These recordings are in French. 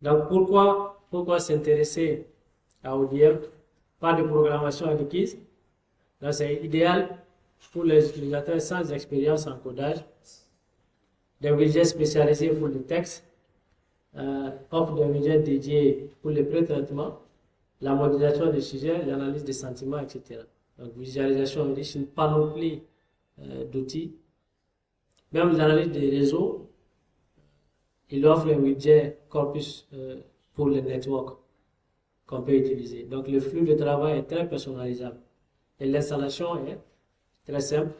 Donc, pourquoi s'intéresser à ODM? Pas de programmation requise. Là, c'est idéal pour les utilisateurs sans expérience en codage. Des widgets spécialisés pour le texte. Offre des widgets dédiés pour le pré-traitement, la modélisation des sujets, l'analyse des sentiments, etc. Donc, visualisation riche, une panoplie d'outils. Même l'analyse des réseaux, il offre un widget corpus pour le network qu'on peut utiliser. Donc, le flux de travail est très personnalisable. Et l'installation est très simple.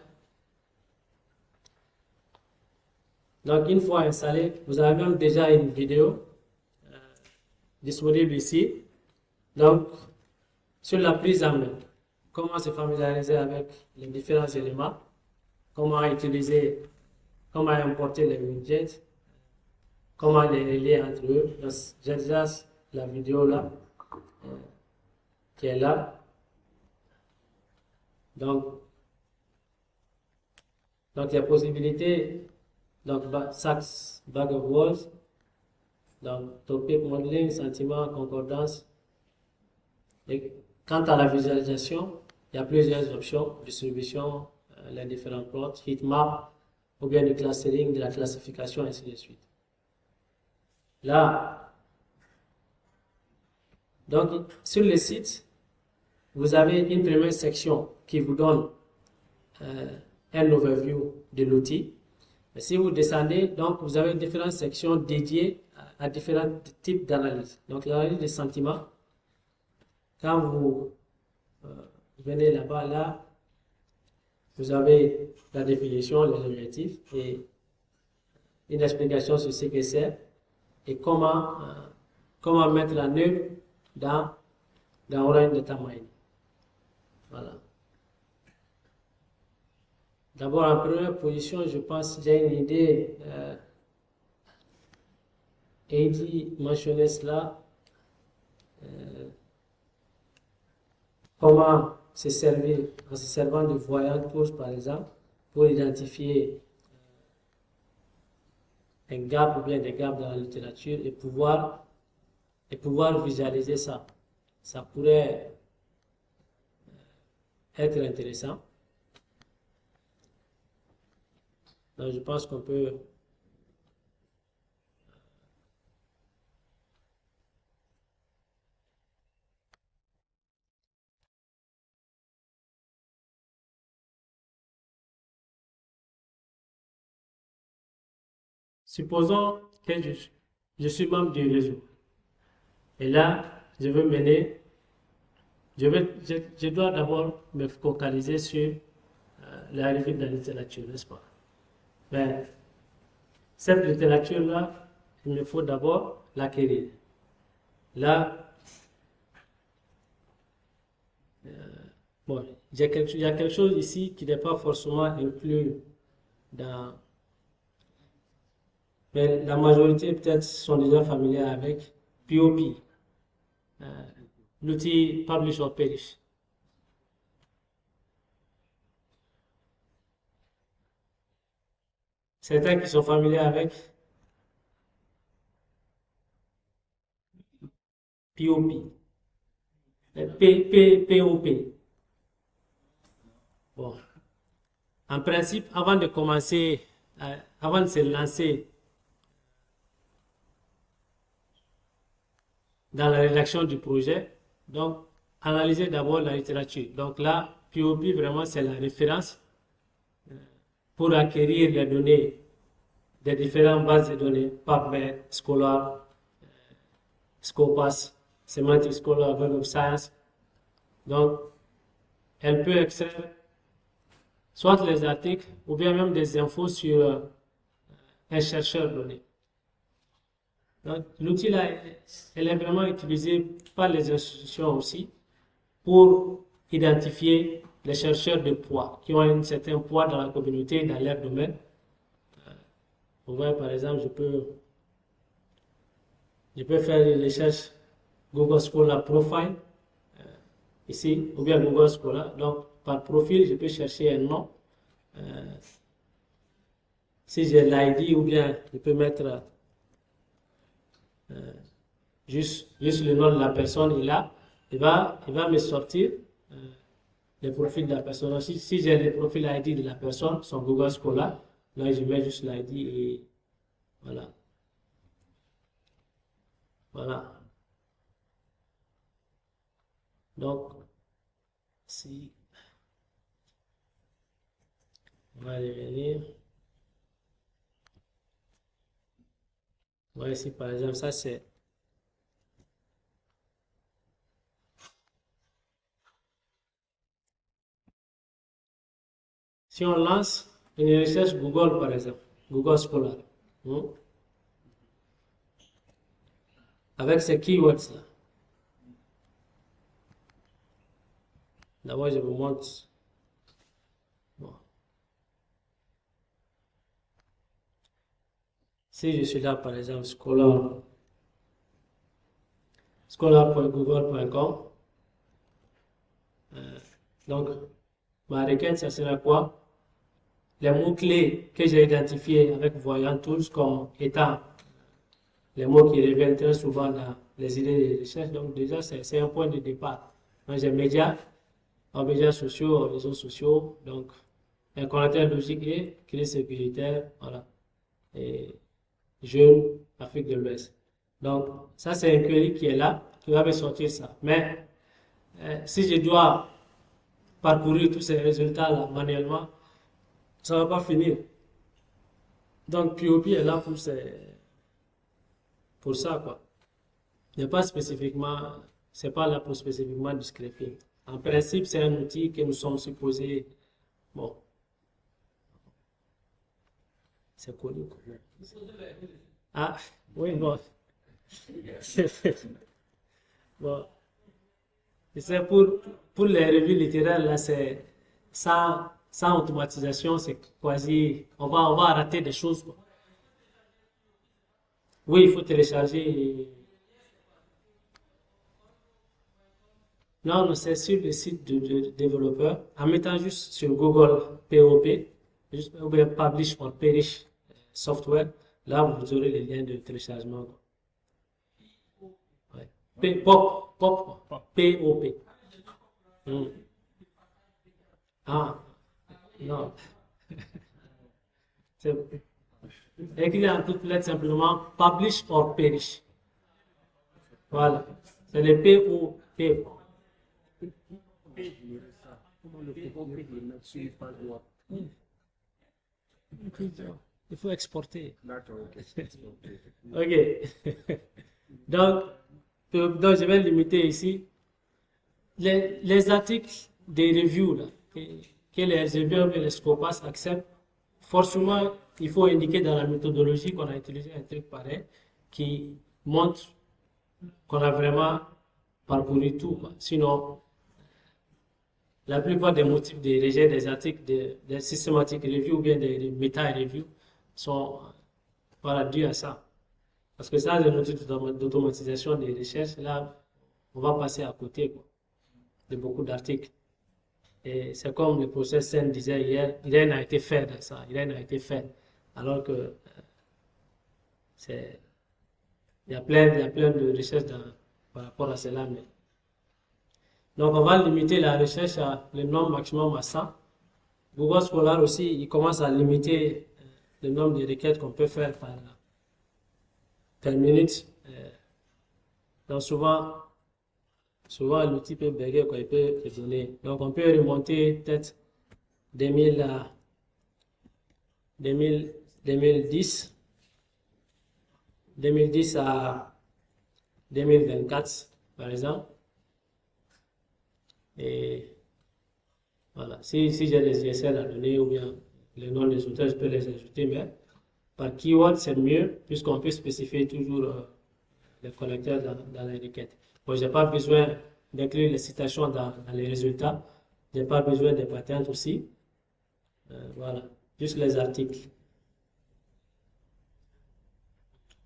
Donc, une fois installé, vous avez même déjà une vidéo disponible ici. Donc, sur la prise en main, comment se familiariser avec les différents éléments, comment utiliser, comment importer les widgets, comment les relier entre eux. J'ai déjà la vidéo là, qui est là. Donc les possibilités, donc Sachs, Bag of Words, donc topic, modeling, sentiment, concordance. Et quant à la visualisation, il y a plusieurs options, distribution, les différents plots, heatmap, ou bien du clustering, de la classification, ainsi de suite. Là, donc sur le site, vous avez une première section qui vous donne un overview de l'outil. Si vous descendez, donc vous avez différentes sections dédiées à différents types d'analyse. Donc l'analyse des sentiments, quand vous venez là-bas, là, vous avez la définition, les objectifs et une explication sur ce que c'est et comment mettre en œuvre dans Orange Data Mining. Voilà. D'abord, en première position, je pense que j'ai une idée. Heidi mentionnait cela. Comment se servir en se servant de Voyant Tools, par exemple, pour identifier un gap ou bien des gaps dans la littérature et pouvoir visualiser ça. Ça pourrait être intéressant. Donc, je pense qu'on peut supposons que je suis membre du réseau. Et là, je veux mener, je dois d'abord me focaliser sur la revue de la littérature, n'est-ce pas? Mais cette littérature-là, il me faut d'abord l'acquérir. Là, bon, il y a quelque chose ici qui n'est pas forcément inclus dans... Mais la majorité peut-être sont déjà familiers avec POP, l'outil Publish or Perish. Certains qui sont familiers avec POP, POP. Bon, en principe, avant de commencer, avant de se lancer dans la rédaction du projet, donc analyser d'abord la littérature. Donc là, POP vraiment c'est la référence pour acquérir les données des différentes bases de données, PubMed, Scholar, Scopus, Semantic Scholar, Web of Science. Donc, elle peut extraire soit les articles ou bien même des infos sur un chercheur donné. Donc, l'outil là, elle est vraiment utilisée par les institutions aussi pour identifier les chercheurs de poids qui ont un certain poids dans la communauté, dans leur domaine. Vous voyez, par exemple, je peux faire une recherche Google Scholar Profile ici, ou bien Google Scholar. Donc, par profil, je peux chercher un nom. Si j'ai l'ID, ou bien je peux mettre juste le nom de la personne est là. Il va me sortir le profil de la personne. Donc, si j'ai le profil ID de la personne, son Google Scholar, là, je mets juste l'ID et voilà. Voilà. Donc, si on va revenir. Voilà, ici, par exemple, ça c'est. Si on lance une recherche Google, par exemple, Google Scholar, hein, avec ces keywords-là, d'abord je vous montre. Bon. Si je suis là, par exemple, scholar.google.com, donc ma requête, ça sera quoi? Les mots-clés que j'ai identifiés avec Voyant Tools comme étant les mots qui reviennent très souvent dans les idées de recherche. Donc déjà, c'est un point de départ. Donc j'ai médias sociaux, réseaux sociaux, donc un caractère logique et crise sécuritaire, voilà. Et jeune, Afrique de l'Ouest. Donc ça, c'est un query qui est là, qui va me sortir ça. Mais si je dois parcourir tous ces résultats-là manuellement, ça ne va pas finir. Donc POP est là pour ça, quoi. Il n'est pas spécifiquement, c'est pas là pour spécifiquement du scraping. En principe, c'est un outil que nous sommes supposés, bon, c'est connu. Ah, oui, bon. Bon, c'est pour les revues littéraires, là, c'est sans automatisation, c'est quasi, on va rater des choses, quoi. Oui, il faut télécharger. Non, non, c'est sur le site de développeur. En mettant juste sur Google POP, juste, ou bien Publish or Perish Software, là, vous aurez les liens de téléchargement, quoi. Ouais. POP. Hmm. Ah, non. C'est écrit en toutes lettres simplement Publish or Perish. Voilà. C'est le POP. Il faut exporter. Ok. Donc, donc, je vais limiter ici. Les articles des reviews là, que les reviewers et les Scopas acceptent, forcément, il faut indiquer dans la méthodologie qu'on a utilisé un truc pareil qui montre qu'on a vraiment parcouru tout, quoi. Sinon, la plupart des motifs de rejet des articles, des systématiques reviews ou bien des méta-reviews sont voilà, dus à ça. Parce que ça, les motifs d'automatisation des recherches, là, on va passer à côté, quoi, de beaucoup d'articles. Et c'est comme le professeur Sen disait hier, rien n'a été fait dans ça, rien n'a été fait. Alors que il y a plein de recherches par rapport à cela. Mais... Donc, on va limiter la recherche à le nombre maximum à 100. Google Scholar aussi, il commence à limiter le nombre de requêtes qu'on peut faire par minute. Donc, souvent l'outil peut bugger, quoi, il peut donner. Donc, on peut remonter peut-être 2000 à 2010 à 2024, par exemple. Et voilà, si j'ai des ISL à donner ou bien les noms des auteurs, je peux les ajouter, mais par keyword, c'est mieux puisqu'on peut spécifier toujours les connecteurs dans les requêtes. Bon, je n'ai pas besoin d'inclure les citations dans les résultats. Je n'ai pas besoin des patentes aussi. Voilà, juste les articles.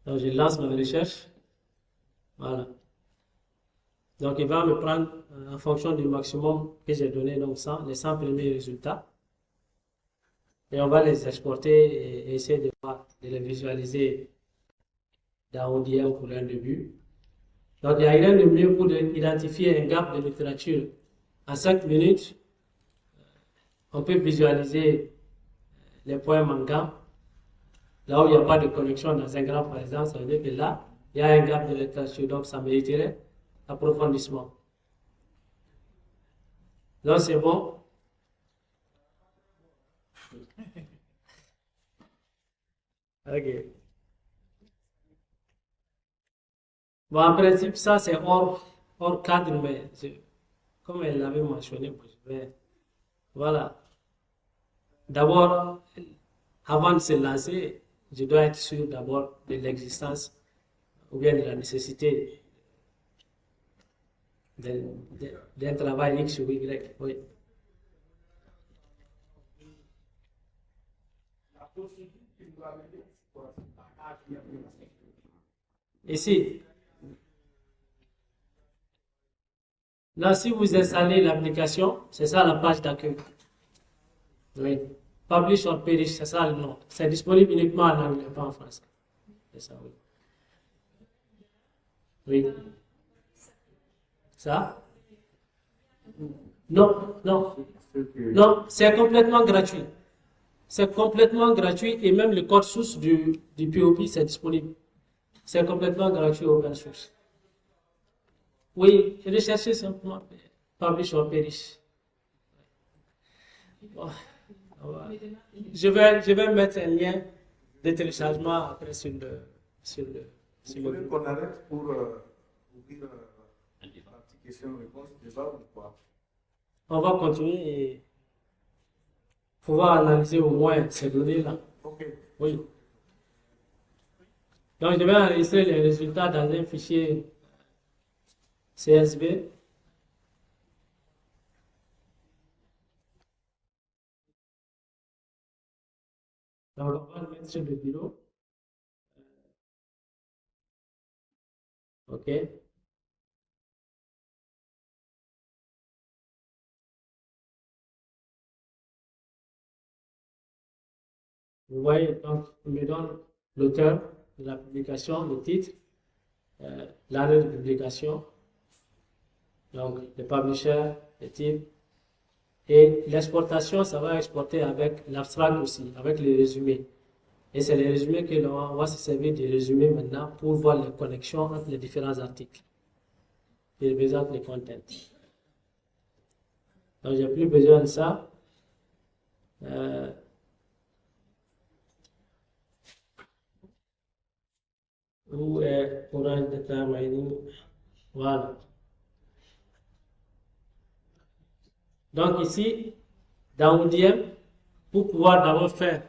Donc, je lance ma recherche. Voilà. Donc, il va me prendre en fonction du maximum que j'ai donné, donc 100, les 100 premiers résultats. Et on va les exporter et essayer de les visualiser dans ODM pour un début. Donc, il n'y a rien de mieux pour identifier un gap de littérature. À 5 minutes, on peut visualiser les poèmes en gap. Là où il n'y a pas de connexion dans un graphe, par exemple, ça veut dire que là, il y a un gap de littérature. Donc, ça mériterait approfondissement. Donc, c'est bon. Ok. Bon, en principe, ça, c'est hors cadre, mais comme elle l'avait mentionné, voilà. D'abord, avant de se lancer, je dois être sûr d'abord de l'existence ou bien de la nécessité d'un travail X ou Y. Oui. Ici, là, si vous installez l'application, c'est ça la page d'accueil. Oui. Publish or perish, c'est ça le nom. C'est disponible uniquement en anglais, pas en français. C'est ça, oui. Oui. Ça? Non, non. Non, c'est complètement gratuit. C'est complètement gratuit et même le code source du POP, c'est disponible. C'est complètement gratuit open source. Oui, recherchez simplement Publish or Perish. Bon, je vais mettre un lien de téléchargement après sur le. Vous voulez qu'on arrête pour ouvrir la petite question-réponse déjà ou quoi? On va continuer et pouvoir analyser au moins ces données-là. Ok. Oui. Donc, je vais enregistrer les résultats dans un fichier CSV. Donc, on va le mettre sur le bureau. OK. Vous voyez, donc, il me donne l'auteur de la publication, le titre, l'année de publication, donc le publisher, le type. Et l'exportation, ça va exporter avec l'abstract aussi, avec les résumés. Et c'est les résumés que l'on va se servir des résumés maintenant pour voir les connexions entre les différents articles. Qui représentent les contents. Donc, j'ai plus besoin de ça. Où est Orange Data Mining? Voilà. Donc ici, dans ODM, pour pouvoir d'abord faire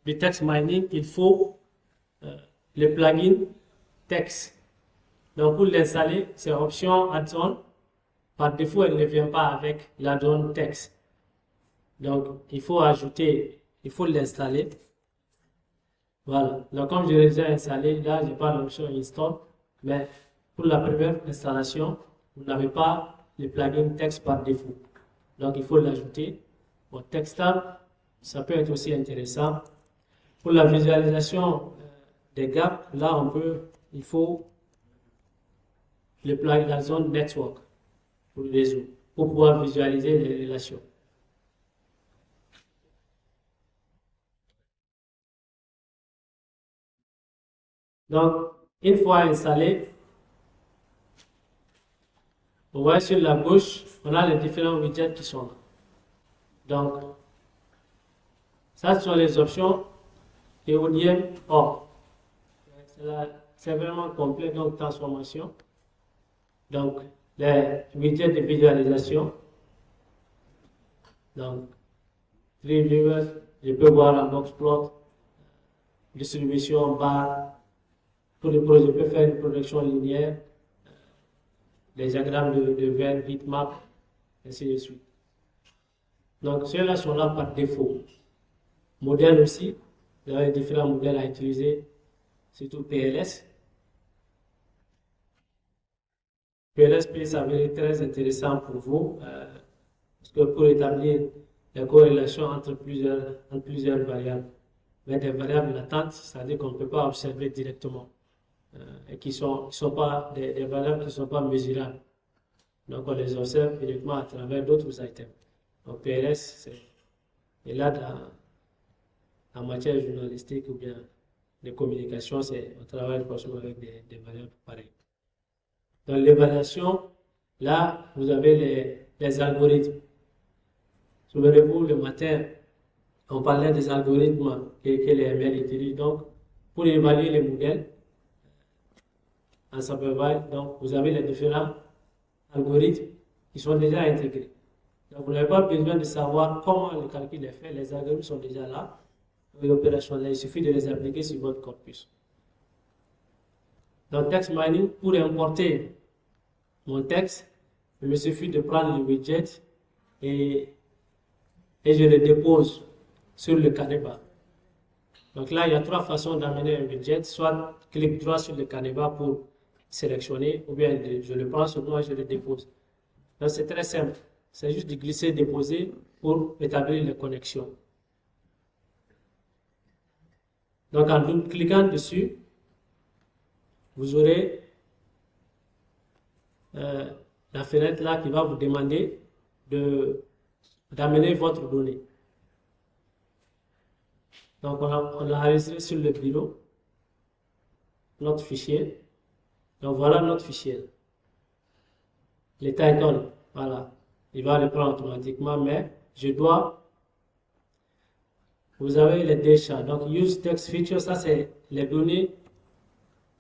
du text mining, il faut le plugin text. Donc pour l'installer, c'est option add-on. Par défaut, elle ne vient pas avec l'add-on text. Donc il faut ajouter, il faut l'installer. Voilà. Donc comme je l'ai déjà installé, là, je n'ai pas l'option install. Mais pour la première installation, vous n'avez pas le plugin text par défaut. Donc il faut l'ajouter. Bon, TextTab, ça peut être aussi intéressant. Pour la visualisation des gaps, là il faut le plugin, la zone network pour le réseau, pour pouvoir visualiser les relations. Donc, une fois installé, vous voyez sur la gauche, on a les différents widgets qui sont là. Donc, ça ce sont les options éoliennes or. C'est vraiment complet, donc transformation. Donc, les widgets de visualisation. Donc, Tree Viewer, je peux voir la box plot, distribution bar. Pour le projet, je peux faire une projection linéaire, des diagrammes de veine, bitmap, ainsi de suite. Donc, ceux-là sont là par défaut. Modèle aussi, vous avez différents modèles à utiliser, surtout PLS. PLS peut s'avérer très intéressant pour vous, parce que pour établir la corrélation entre plusieurs variables. Mais des variables latentes, c'est-à-dire qu'on ne peut pas observer directement. et qui sont pas des valeurs qui ne sont pas mesurables. Donc, on les observe uniquement à travers d'autres items. Donc, PLS est là en matière journalistique ou bien de communication, on travaille forcément avec des valeurs pareilles. Dans l'évaluation, là, vous avez les algorithmes. Souvenez-vous, le matin, on parlait des algorithmes que les ML utilisent. Donc, pour évaluer les modèles en supervised, donc vous avez les différents algorithmes qui sont déjà intégrés. Donc, vous n'avez pas besoin de savoir comment le calcul est fait. Les algorithmes sont déjà là, opérationnels. Il suffit de les appliquer sur votre corpus. Dans Text Mining, pour importer mon texte, il me suffit de prendre le widget et je le dépose sur le Caneva. Donc là, il y a trois façons d'amener un widget. Soit clic droit sur le Caneva pour sélectionner, ou bien je le prends sur moi et je le dépose. Donc c'est très simple. C'est juste de glisser, déposer pour établir les connexions. Donc en double cliquant dessus, vous aurez la fenêtre là qui va vous demander d'amener votre donnée. Donc on l'a enregistré sur le bureau, notre fichier. Donc voilà notre fichier. Les titles, voilà. Il va le prendre automatiquement, mais je dois. Vous avez les déjà. Donc use text feature, ça c'est les données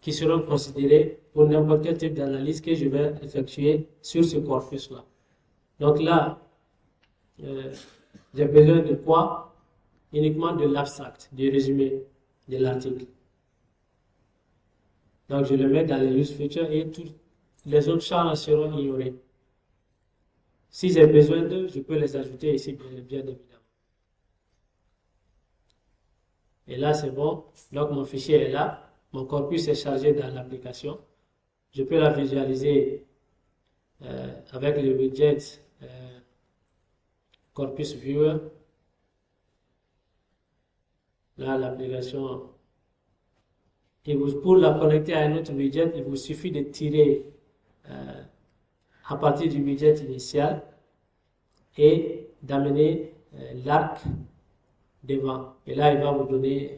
qui seront considérées pour n'importe quel type d'analyse que je vais effectuer sur ce corpus-là. Donc là, j'ai besoin de quoi? Uniquement de l'abstract, du résumé de l'article. Donc je le mets dans les use features et tous les autres champs seront ignorés. Si j'ai besoin d'eux, je peux les ajouter ici, bien évidemment. Et là, c'est bon. Donc mon fichier est là. Mon corpus est chargé dans l'application. Je peux la visualiser avec le widget Corpus Viewer. Là, l'application. Pour la connecter à un autre widget, il vous suffit de tirer à partir du widget initial et d'amener l'arc devant. Et là, il va vous donner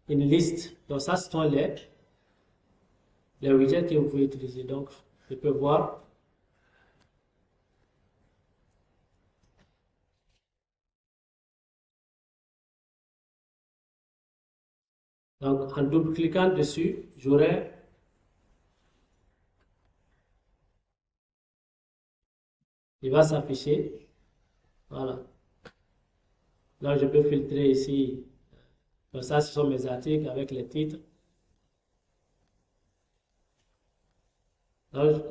une liste. Donc ça, ce sont les widgets que vous pouvez utiliser. Donc, je peux voir. Donc, en double-cliquant dessus, j'aurai il va s'afficher. Voilà. Donc, je peux filtrer ici. Donc, ça, ce sont mes articles avec les titres. Donc,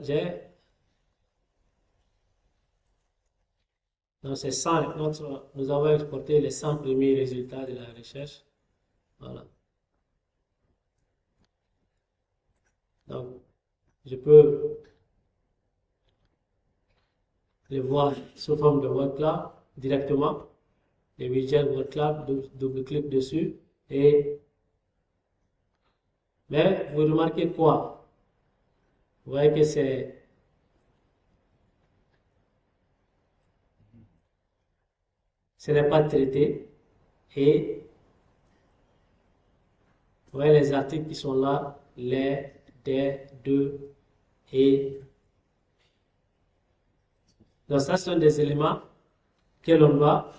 donc c'est 100. Nous avons exporté les 100 premiers résultats de la recherche. Voilà. Donc, je peux les voir sous forme de word cloud directement. Les widgets word cloud, double-clic dessus. Mais vous remarquez quoi? Vous voyez que ce n'est pas traité. Et vous voyez les articles qui sont là, les, des, de, et. Donc ça, ce sont des éléments que l'on doit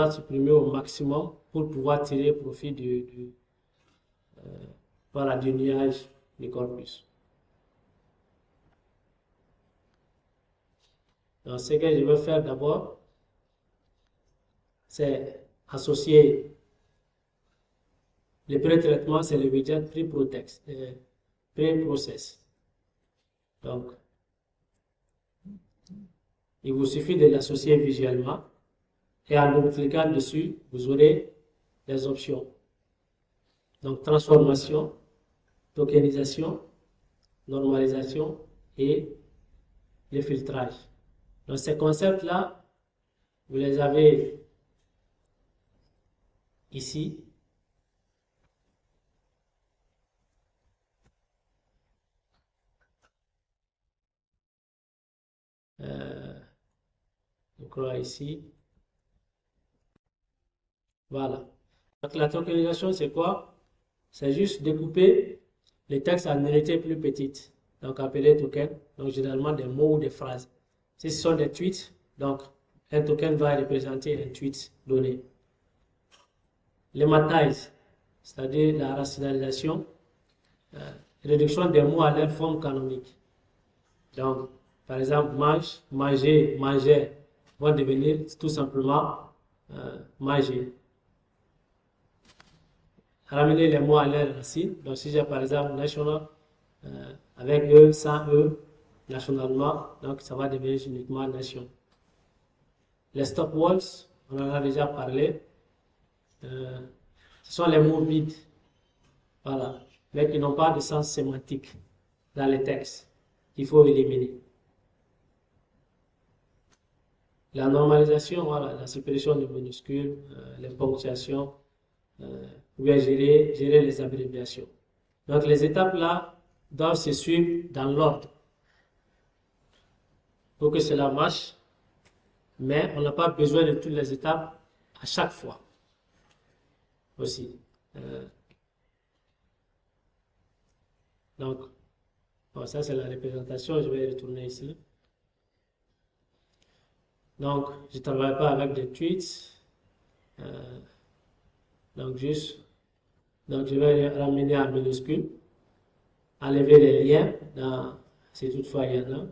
supprimer au maximum pour pouvoir tirer profit du nuage du corpus. Donc ce que je vais faire d'abord, c'est associer le pré-traitement, c'est le widget pré-process. Donc, il vous suffit de l'associer visuellement et en double-cliquant dessus, vous aurez les options. Donc, transformation, tokenisation, normalisation et le filtrage. Donc, ces concepts-là, vous les avez ici. crois ici. Voilà. Donc la tokenisation, c'est quoi? C'est juste découper les textes en unités plus petites, donc appelé token, donc généralement des mots ou des phrases. Si ce sont des tweets, donc un token va représenter un tweet donné. Lemmatise, c'est-à-dire la rationalisation, réduction des mots à leur forme canonique. Donc, par exemple, mange, manger, manger vont devenir tout simplement manger. Ramener les mots à leur racine. Donc, si j'ai par exemple national avec E, sans E, nationalement, donc ça va devenir uniquement nation. Les stop words, on en a déjà parlé. Ce sont les mots vides, voilà, mais qui n'ont pas de sens sémantique dans les textes qu'il faut éliminer. La normalisation, voilà, la suppression des minuscules, les ponctuations, ou bien gérer les abréviations. Donc les étapes là doivent se suivre dans l'ordre pour que cela marche, mais on n'a pas besoin de toutes les étapes à chaque fois aussi. Donc, bon, ça c'est la représentation, je vais retourner ici. Donc, je ne travaille pas avec des tweets. Donc, je vais ramener en minuscule, enlever les liens, si toutefois il y en a.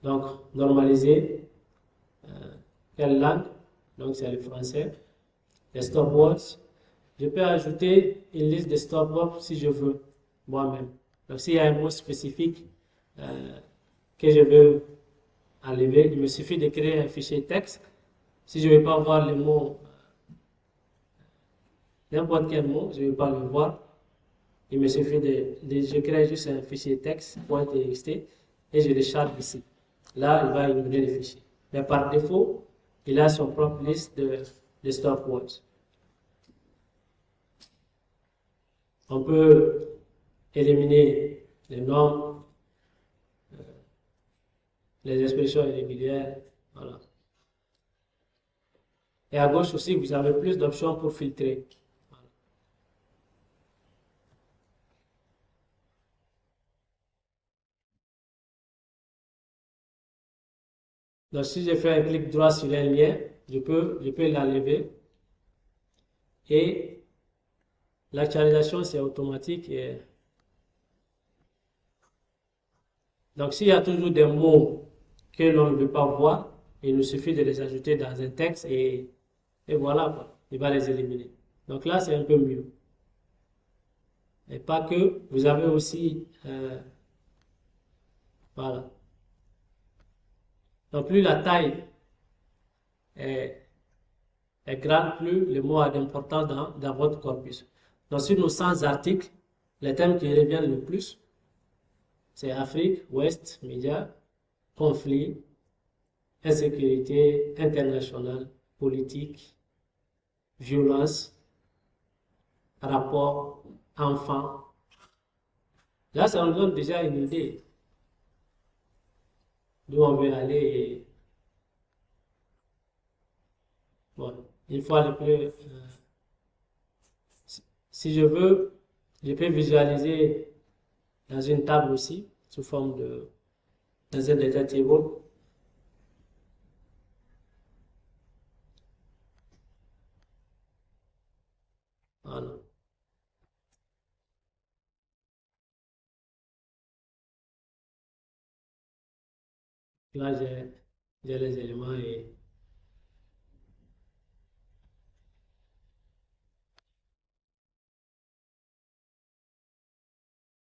Donc, normaliser. Quelle langue? Donc, c'est le français. Les stop words. Je peux ajouter une liste de stop words si je veux, moi-même. Donc, s'il y a un mot spécifique que je veux enlever, il me suffit de créer un fichier texte. Si je ne veux pas voir le mot, n'importe quel mot, je ne veux pas le voir, il me suffit je crée juste un fichier texte, .txt, et je le charge ici. Là, il va ignorer le fichier. Mais par défaut, il a son propre liste de stop words. On peut éliminer les noms, les expressions irrégulières, voilà. Et à gauche aussi, vous avez plus d'options pour filtrer. Voilà. Donc, si je fais un clic droit sur un lien, je peux l'enlever. Et l'actualisation, c'est automatique. Donc, s'il y a toujours des mots que l'on ne veut pas voir, il nous suffit de les ajouter dans un texte et voilà, quoi. Il va les éliminer. Donc là, c'est un peu mieux. Et pas que, vous avez aussi, voilà. Donc plus la taille est grande, plus le mot a d'importance dans votre corpus. Donc sur nos 100 articles, les thèmes qui reviennent le plus, c'est Afrique, Ouest, médias, conflit, insécurité internationale, politique, violence, rapport, enfant. Là, ça nous donne déjà une idée d'où on veut aller. Et, bon, une fois le plus, si je veux, je peux visualiser dans une table aussi, sous forme dans un data table. Voilà. Là, j'ai les éléments et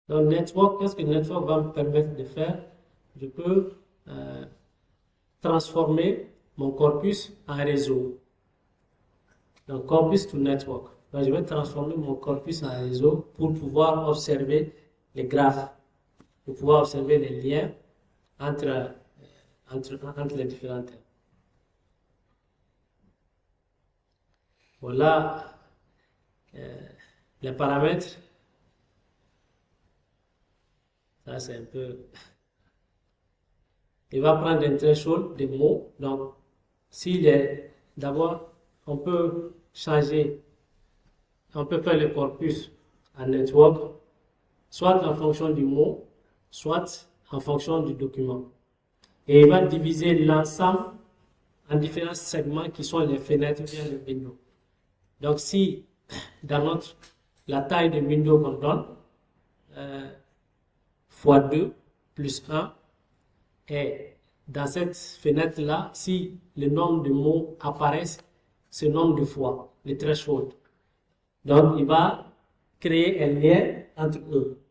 donc, network, qu'est-ce que network va me permettre de faire? Je peux transformer mon corpus en réseau. Donc, corpus to network. Donc, je vais transformer mon corpus en réseau pour pouvoir observer les graphes, pour pouvoir observer les liens entre les différents thèmes. Voilà les paramètres. Ça, c'est un peu... il va prendre un threshold des mots. Donc, s'il est, d'abord, on peut changer, on peut faire le corpus en network, soit en fonction du mot, soit en fonction du document. Et il va diviser l'ensemble en différents segments qui sont les fenêtres ou bien les windows. Donc, si dans la taille de window qu'on donne, fois 2 plus 1, et dans cette fenêtre-là, si le nombre de mots apparaissent, ce nombre de fois, le threshold. Donc, il va créer un lien entre eux.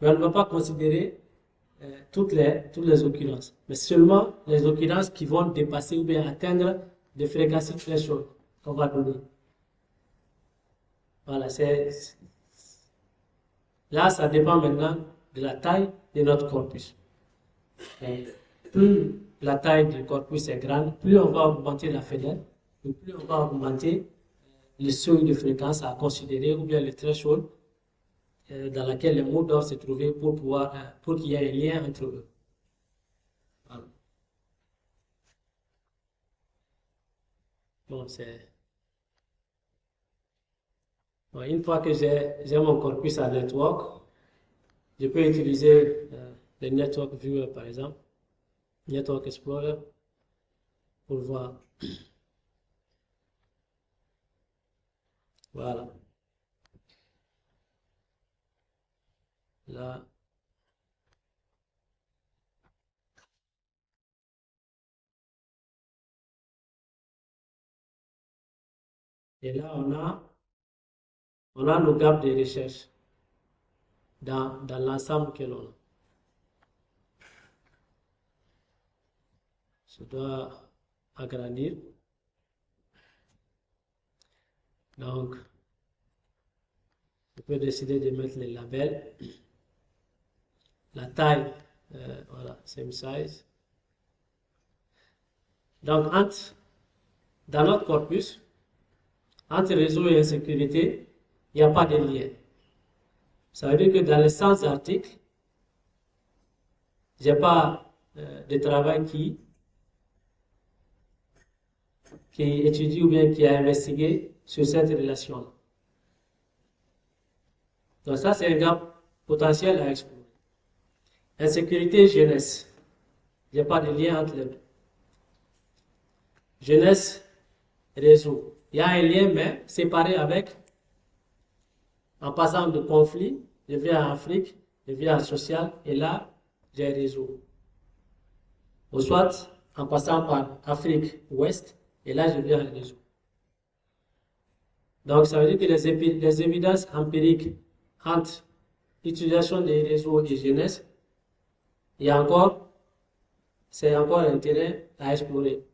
Mais on ne va pas considérer toutes les occurrences, mais seulement les occurrences qui vont dépasser ou bien atteindre des fréquences threshold qu'on va donner. Voilà, là, ça dépend maintenant de la taille de notre corpus. Et plus la taille du corpus est grande, plus on va augmenter la fenêtre, et plus on va augmenter le seuil de fréquence à considérer ou bien le threshold dans lequel les mots doivent se trouver pour qu'il y ait un lien entre eux. Voilà. Bon, bon, une fois que j'ai mon corpus à network, je peux utiliser le Network Viewer par exemple, Network Explorer, pour voir. Voilà. Là. Et là, on a nos gaps de recherche dans l'ensemble que l'on a. Je dois agrandir. Donc, je peux décider de mettre les labels. La taille, voilà, same size. Donc, dans notre corpus, entre réseau et insécurité, il n'y a pas de lien. Ça veut dire que dans les 100 articles, je n'ai pas de travail qui étudie ou bien qui a investigué sur cette relation-là. Donc ça, c'est un gap potentiel à explorer. Insécurité, jeunesse. Il n'y a pas de lien entre les deux. Jeunesse, réseau. Il y a un lien, mais séparé en passant de conflit, je viens en Afrique, je viens en social, et là, j'ai un réseau. Ou soit, en passant par Afrique ouest, et là, je viens en réseau. Donc, ça veut dire que les évidences empiriques entre l'utilisation des réseaux et jeunesse, c'est encore un terrain à explorer.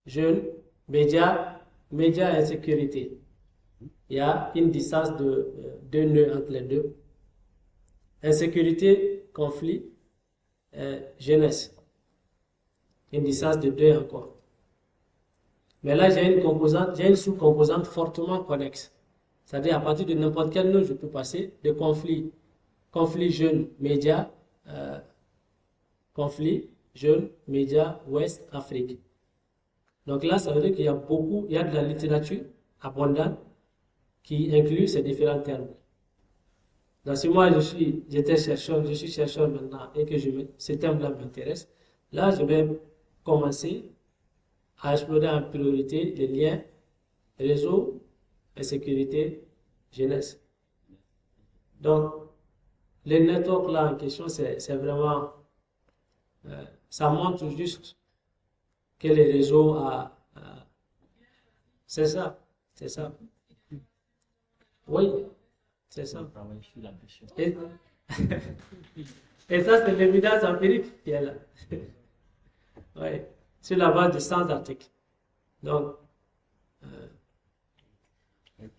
Jeunes, médias et sécurité. Il y a une distance de 2 nœuds entre les deux. Insécurité, conflit, jeunesse. Une distance de 2 encore. Mais là, j'ai une sous-composante fortement connexe. C'est-à-dire, à partir de n'importe quel nœud, je peux passer de conflit jeune, média, conflit jeune, média, ouest, Afrique. Donc là, ça veut dire qu'il y a de la littérature abondante qui inclut ces différents termes. Donc si moi je suis chercheur maintenant et que ces termes-là m'intéressent, là je vais commencer à explorer en priorité les liens réseau et sécurité jeunesse. Donc les networks là en question, c'est vraiment, ça montre juste que les réseaux c'est ça. Oui, c'est ça. Et, et ça, c'est l'évidence empirique qui est là. Oui, sur la base de 100 articles. Donc, ouais.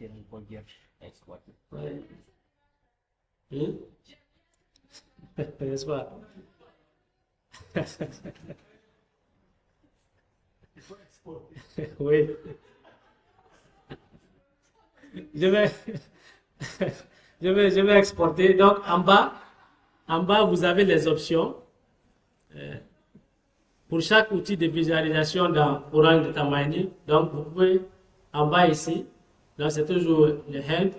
N'est-ce pas? Oui. Je vais exporter. Donc, en bas, En bas, vous avez les options. Pour chaque outil de visualisation dans Orange Data Mining, donc vous pouvez, en bas ici, donc c'est toujours le help,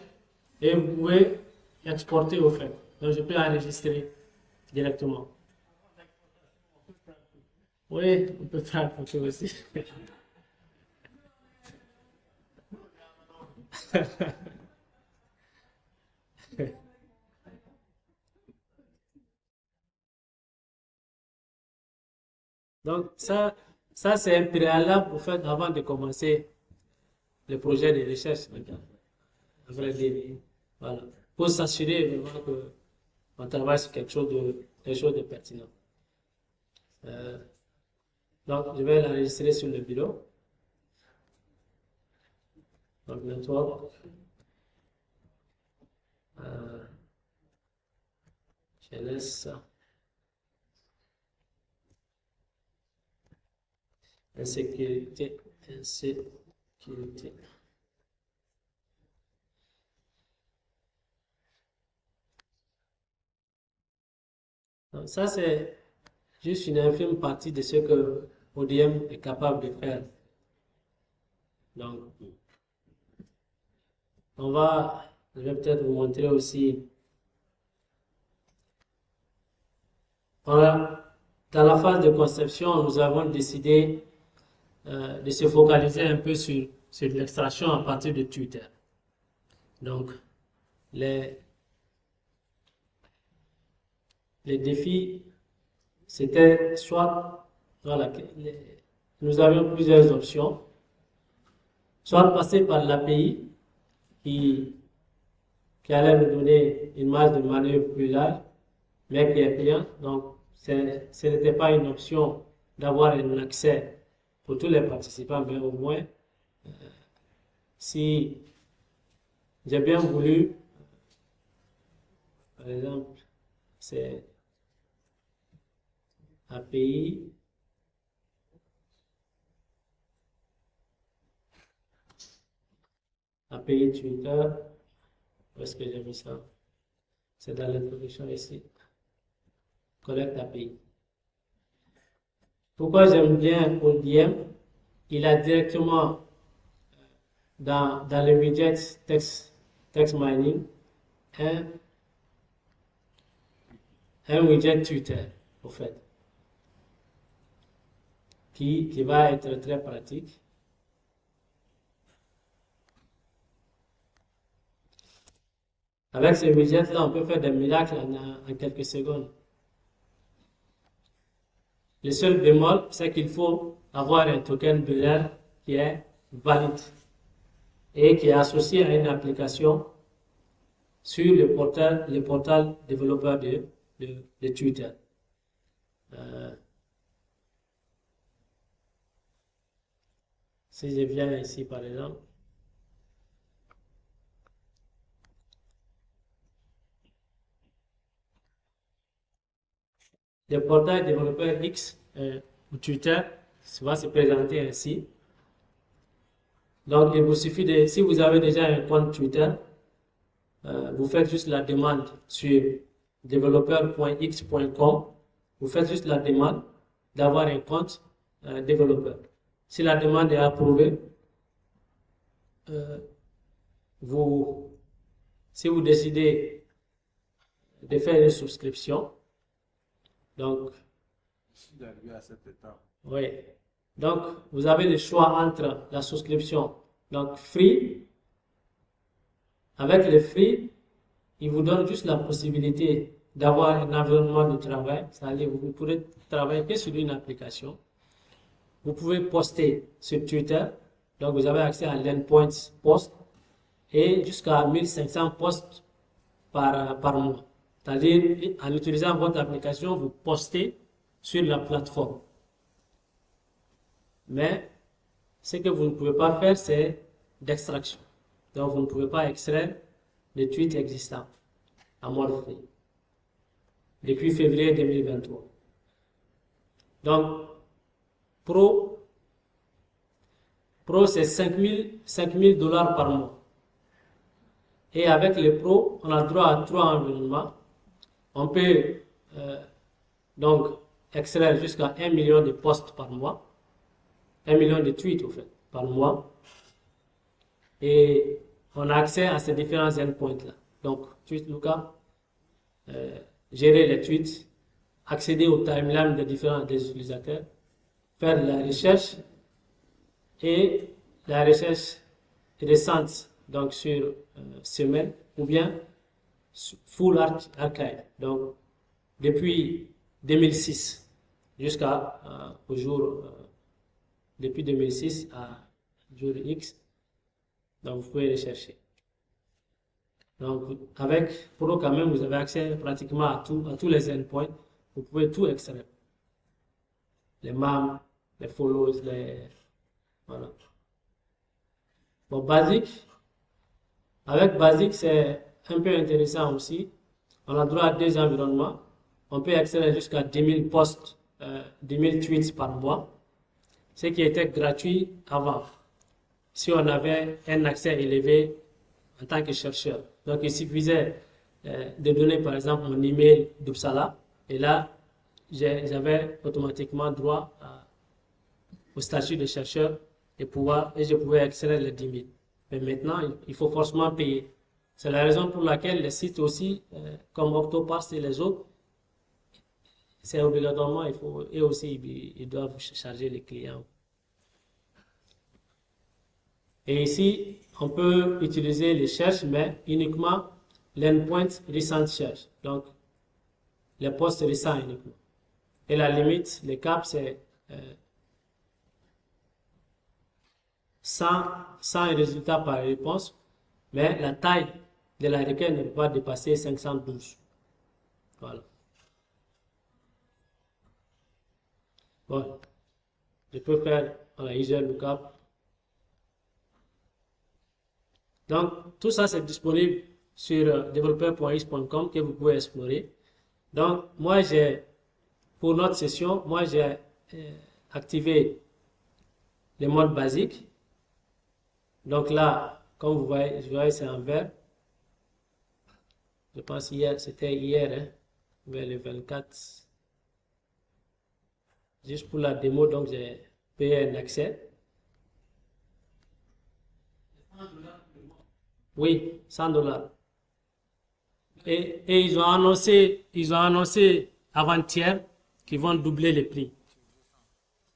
et vous pouvez exporter au fait. Donc je peux enregistrer directement. Oui, on peut prendre photo aussi. Donc ça c'est un préalable pour faire avant de commencer le projet de recherche. Voilà. Pour s'assurer vraiment qu'on travaille sur quelque chose de pertinent. Donc, je vais l'enregistrer sur le bureau. Donc, network. Je laisse ça. Insécurité. Donc, ça, c'est juste une infime partie de ce que ODM est capable de faire. Donc, je vais peut-être vous montrer aussi. Voilà, dans la phase de conception, nous avons décidé de se focaliser un peu sur l'extraction à partir de Twitter. Donc, les défis, c'était soit, voilà, nous avions plusieurs options, soit passer par l'API qui allait nous donner une marge de manœuvre plus large, mais qui est payant. Donc, ce n'était pas une option d'avoir un accès pour tous les participants, mais au moins, si j'ai bien voulu, par exemple, c'est API, API Twitter, où est-ce que j'ai mis ça? C'est dans l'introduction ici. Collect API. Pourquoi j'aime bien ODM? Il a directement dans le widget text mining un widget Twitter, au fait, qui va être très pratique. Avec ce widget-là, on peut faire des miracles en quelques secondes. Le seul bémol, c'est qu'il faut avoir un token bearer qui est valide et qui est associé à une application sur le portal développeur de Twitter. Si je viens ici, par exemple, le portail développeur X ou Twitter va se présenter ainsi. Donc, il vous suffit si vous avez déjà un compte Twitter, vous faites juste la demande sur développeur.x.com. Vous faites juste la demande d'avoir un compte développeur. Si la demande est approuvée, si vous décidez de faire une souscription, donc, à cette étape. Oui. Donc, vous avez le choix entre la souscription, donc free. Avec le free, il vous donne juste la possibilité d'avoir un environnement de travail, c'est-à-dire vous pourrez travailler que sur une application. Vous pouvez poster sur Twitter, donc vous avez accès à l'endpoint post et jusqu'à 1500 posts par mois. C'est-à-dire, en utilisant votre application, vous postez sur la plateforme. Mais ce que vous ne pouvez pas faire, c'est d'extraction. Donc, vous ne pouvez pas extraire les tweets existants à mode free depuis février 2023. Donc, Pro c'est 5000 $, par mois. Et avec le Pro, on a droit à 3 environnements. On peut donc extraire jusqu'à 1 million de posts par mois, 1 million de tweets au fait, par mois. Et on a accès à ces différents endpoints-là. Donc, TweetLookup, gérer les tweets, accéder au timeline des différents utilisateurs, faire de la recherche et la recherche récente, donc sur semaine, ou bien full archive, donc depuis 2006 jusqu'à au jour, depuis 2006 à jour X, donc vous pouvez rechercher. Donc avec Pro quand même, vous avez accès pratiquement à tous les endpoints, vous pouvez tout extraire. Les MAM, les follows, voilà. Bon, Basic, avec Basic, c'est un peu intéressant aussi. On a droit à 2 environnements. On peut extraire jusqu'à 10 000 posts, 10 000 tweets par mois, ce qui était gratuit avant, si on avait un accès élevé en tant que chercheur. Donc, il suffisait de donner, par exemple, mon email d'Uppsala, et là, j'avais automatiquement droit au statut de chercheur et je pouvais extraire les 10 000. Mais maintenant, il faut forcément payer. C'est la raison pour laquelle les sites aussi, comme Octopath et les autres, c'est obligatoirement, eux aussi, ils doivent charger les clients. Et ici, on peut utiliser les cherches, mais uniquement l'endpoint recent search. Donc, les posts récents uniquement. Et la limite, le cap, c'est 100 résultats par réponse, mais la taille de la requête ne peut pas dépasser 512. Voilà. Bon, je peux faire un user lookup. Donc, tout ça, c'est disponible sur developer.x.com que vous pouvez explorer. Donc, pour notre session, moi, j'ai activé le mode basique. Donc là, comme vous voyez, c'est en vert. Je pense c'était hier, hein, vers le 24. Juste pour la démo, donc j'ai payé un accès. Oui, 100 $. Et ils ont annoncé avant-hier qu'ils vont doubler les prix.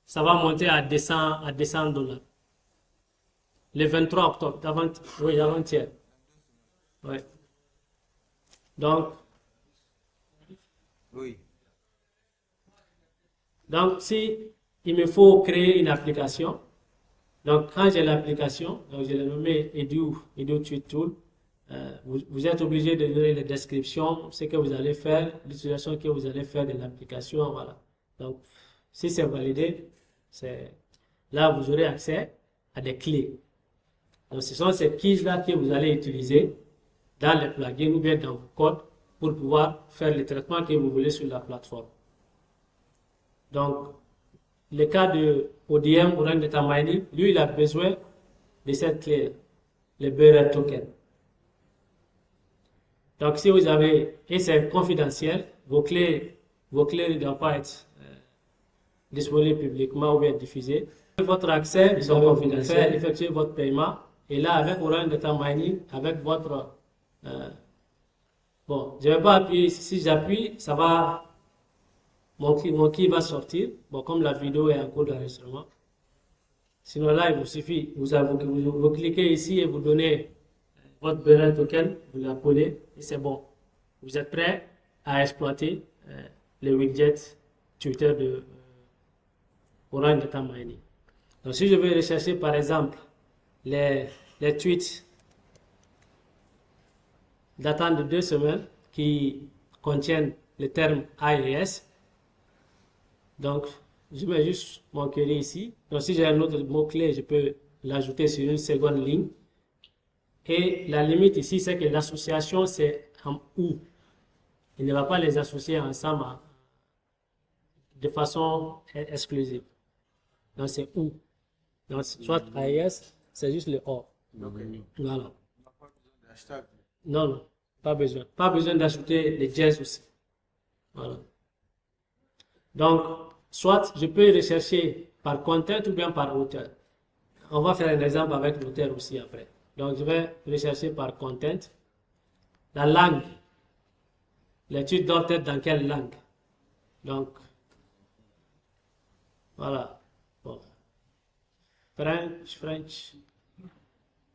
Ça va monter à 200 $. Le 23 octobre, avant-hier. Oui. Donc, oui. Donc, si il me faut créer une application, donc quand j'ai l'application, donc je l'ai nommé Edu Tweet Tool, vous êtes obligé de donner les descriptions, ce que vous allez faire, l'utilisation que vous allez faire de l'application, voilà. Donc, si c'est validé, là vous aurez accès à des clés. Donc, ce sont ces keys-là que vous allez utiliser dans les plugins ou bien dans vos codes pour pouvoir faire le traitement que vous voulez sur la plateforme. Donc, le cas de ODM, Orange Data Mining, lui, il a besoin de cette clé, le Bearer Token. Donc, si vous avez, et c'est confidentiel, vos clés ne doivent pas être disponibles publiquement ou bien diffusées. Votre accès, ils sont confidentiels, effectuer votre paiement, et là, avec Orange Data Mining, avec votre... bon, je ne vais pas appuyer, si j'appuie, ça va... Mon key va sortir, bon, comme la vidéo est en cours d'enregistrement. Sinon là, il vous suffit, vous cliquez ici et vous donnez votre Bearer Token, vous l'appelez et c'est bon. Vous êtes prêt à exploiter les widgets Twitter de Orange Data Mining. Donc si je vais rechercher par exemple les tweets datant de 2 semaines qui contiennent le terme IAS, donc, je mets juste mon query ici. Donc, si j'ai un autre mot-clé, je peux l'ajouter sur une seconde ligne. Et la limite ici, c'est que l'association, c'est en OU. Il ne va pas les associer ensemble de façon exclusive. Donc, c'est OU. Donc, soit AES, c'est juste le O. Voilà. Non, pas besoin. Pas besoin d'ajouter les jazz aussi. Voilà. Donc, soit je peux rechercher par content ou bien par auteur. On va faire un exemple avec l'auteur aussi après. Donc, je vais rechercher par content. La langue. L'étude doit être dans quelle langue? Donc, voilà. Bon. French.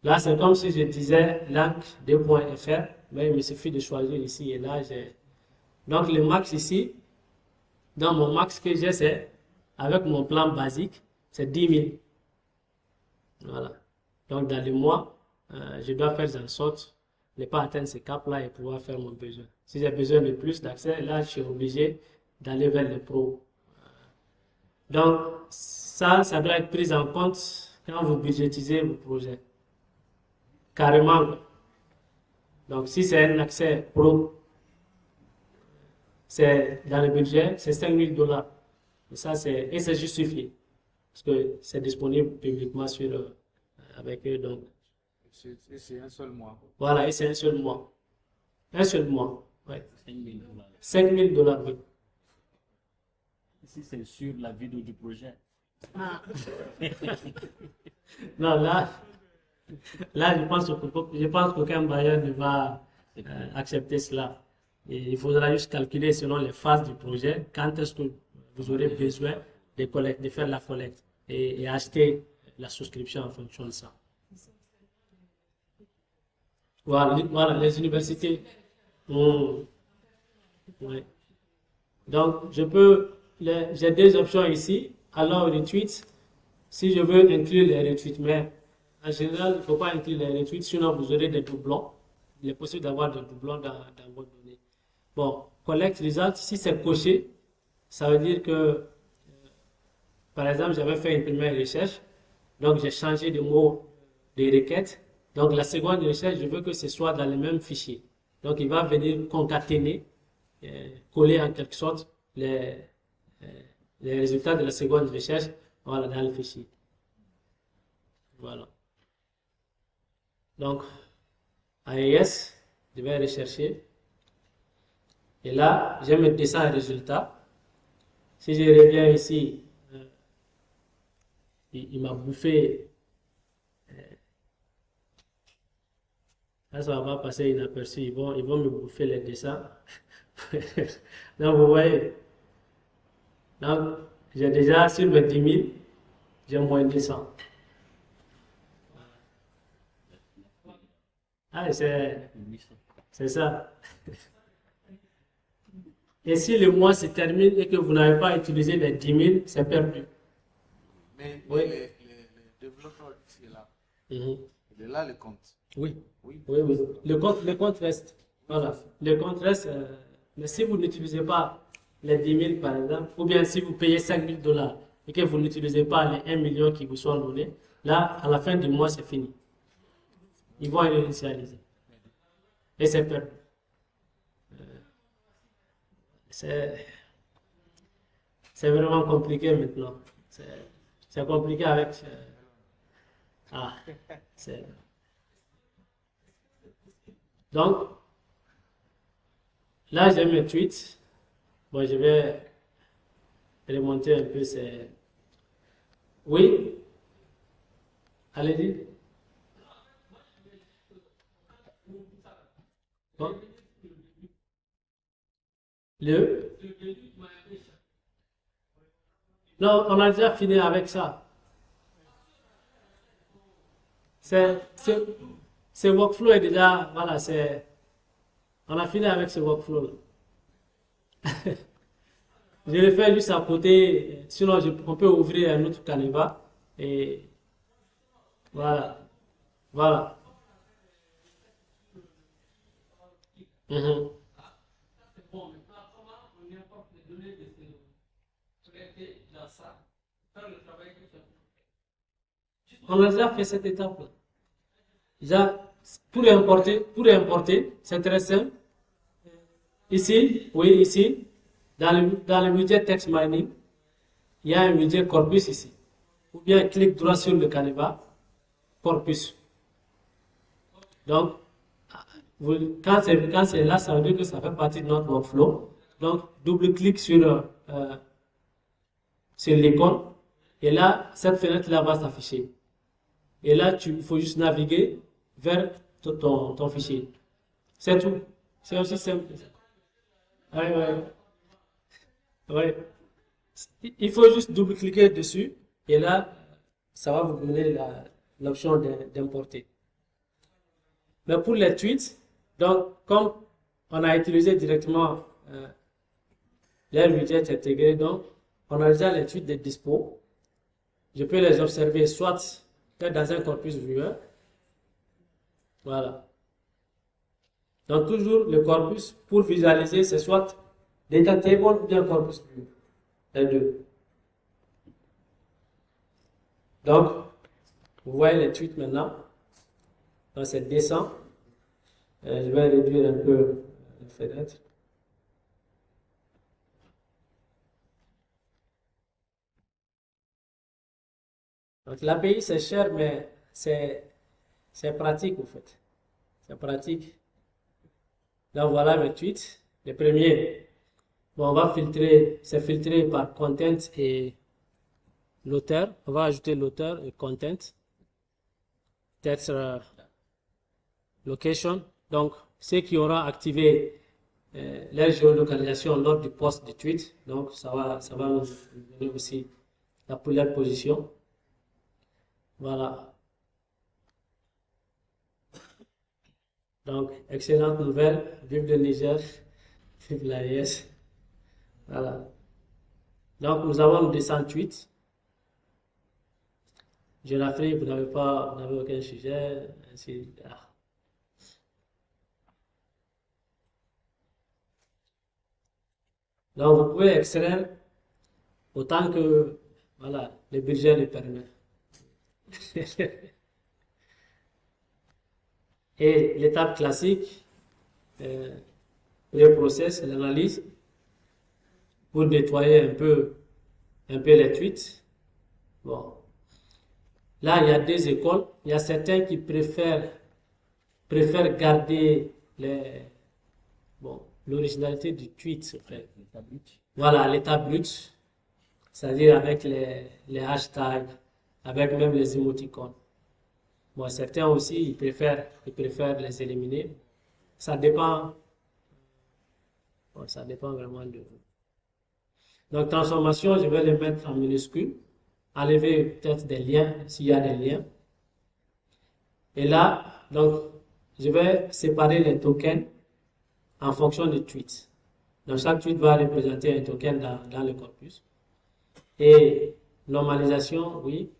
Là, c'est comme si je disais langue2.fr, mais il me suffit de choisir ici et là. Donc, le max ici, dans mon max que j'ai, c'est, avec mon plan basique, c'est 10 000. Voilà. Donc, dans le mois, je dois faire en sorte de ne pas atteindre ces caps-là et pouvoir faire mon besoin. Si j'ai besoin de plus d'accès, là, je suis obligé d'aller vers le pro. Donc, ça doit être pris en compte quand vous budgétisez vos projets. Carrément. Donc, si c'est un accès pro, c'est dans le budget, c'est 5 000 $. Et c'est justifié. Parce que c'est disponible publiquement avec eux. Donc, c'est un seul mois. Voilà, et c'est un seul mois. Un seul mois. Ouais. 5 000 $. 5 000 $, oui. Ici, c'est sur la vidéo du projet. Non, là, je pense qu'aucun bailleur ne va accepter cela. Et il faudra juste calculer selon les phases du projet quand est-ce que vous aurez besoin de faire la collecte et acheter la souscription en fonction de ça. Voilà les universités. Ouais. Donc, j'ai deux options ici. Alors, retweet, si je veux inclure les retweets, mais en général, il ne faut pas inclure les retweets, sinon vous aurez des doublons. Il est possible d'avoir des doublons dans vos données. Bon, collect result, si c'est coché, ça veut dire que, par exemple, j'avais fait une première recherche, donc j'ai changé de mot de requête. Donc, la seconde recherche, je veux que ce soit dans le même fichier. Donc, il va venir concaténer, coller en quelque sorte les résultats de la seconde recherche, voilà, dans le fichier. Voilà. Donc, AES, je vais rechercher. Et là, je me descends un résultat. Si je reviens ici, il m'a bouffé. Là, ça ne va pas passer inaperçu. Ils vont me bouffer les dessins. Donc, vous voyez. Donc, j'ai déjà sur mes 10 000, j'ai moins 200. Ah, c'est ça. Et si le mois se termine et que vous n'avez pas utilisé les 10 000, c'est perdu. Mais Oui. les développeurs ici et là, Mhm. il est là le compte. Oui. Oui. Oui. Le compte reste. Voilà. Le compte reste. Mais si vous n'utilisez pas les 10 000 par exemple, ou bien si vous payez 5 000 $ et que vous n'utilisez pas les 1 million qui vous sont donnés, là, à la fin du mois, c'est fini. Ils vont réinitialiser. Et c'est perdu. C'est vraiment compliqué maintenant. C'est compliqué avec. Donc, là, j'ai mes tweets. Bon, je vais remonter un peu. Oui? Allez-y. Bon. Non, on a déjà fini avec ça. Ce workflow est déjà, voilà, on a fini avec ce workflow-là. Je le fais juste à côté, sinon on peut ouvrir un autre Canva et voilà. Mhm. On a déjà fait cette étape-là. Déjà, pour importer, c'est très simple. Ici, dans le widget text mining, il y a un widget corpus ici. Ou bien clique droit sur le Canva, corpus. Donc, quand c'est là, ça veut dire que ça fait partie de notre workflow. donc double-clique sur l'icône. Et là, cette fenêtre-là va s'afficher. Et là, il faut juste naviguer vers ton fichier. C'est tout. C'est aussi simple. Oui, oui. Ouais. Il faut juste double-cliquer dessus. Et là, ça va vous donner l'option d'importer. Mais pour les tweets, donc, comme on a utilisé directement les widgets intégrés, donc, on a déjà les tweets de dispo. Je peux les observer soit dans un corpus viewer. Voilà. Donc, toujours le corpus pour visualiser, c'est soit data table ou bien corpus viewer. Les deux. Donc, vous voyez les tweets maintenant. Donc, c'est descend. Je vais réduire un peu la fenêtre. Donc, l'API, c'est cher, mais c'est pratique, en fait. C'est pratique. Donc, voilà mes tweets. Le premier, bon, on va filtrer, c'est filtré par content et l'auteur. On va ajouter l'auteur et content. Peut-être location. Donc, ceux qui auront activé leur géolocalisation lors du post du tweet, donc ça va nous donner aussi la première position. Voilà. Donc, excellente nouvelle. Vive le Niger. Vive l'AES. Voilà. Donc, nous avons 208. Jeune Afrique, vous n'avez aucun sujet. Ainsi, Donc, vous pouvez extraire autant que voilà, le budget le permet. Et l'étape classique, le process, l'analyse, pour nettoyer un peu les tweets. Bon. Là, il y a deux écoles. Il y a certains qui préfèrent garder l'originalité du tweet. Voilà, l'état brut. C'est-à-dire avec les hashtags, avec même les émoticônes. Bon, certains aussi, ils préfèrent les éliminer. Ça dépend. Bon, ça dépend vraiment de. Donc, transformation, je vais les mettre en minuscule. Enlever peut-être des liens, s'il y a des liens. Et là, donc, je vais séparer les tokens en fonction du tweet. Donc, chaque tweet va représenter un token dans le corpus. Et normalisation, oui.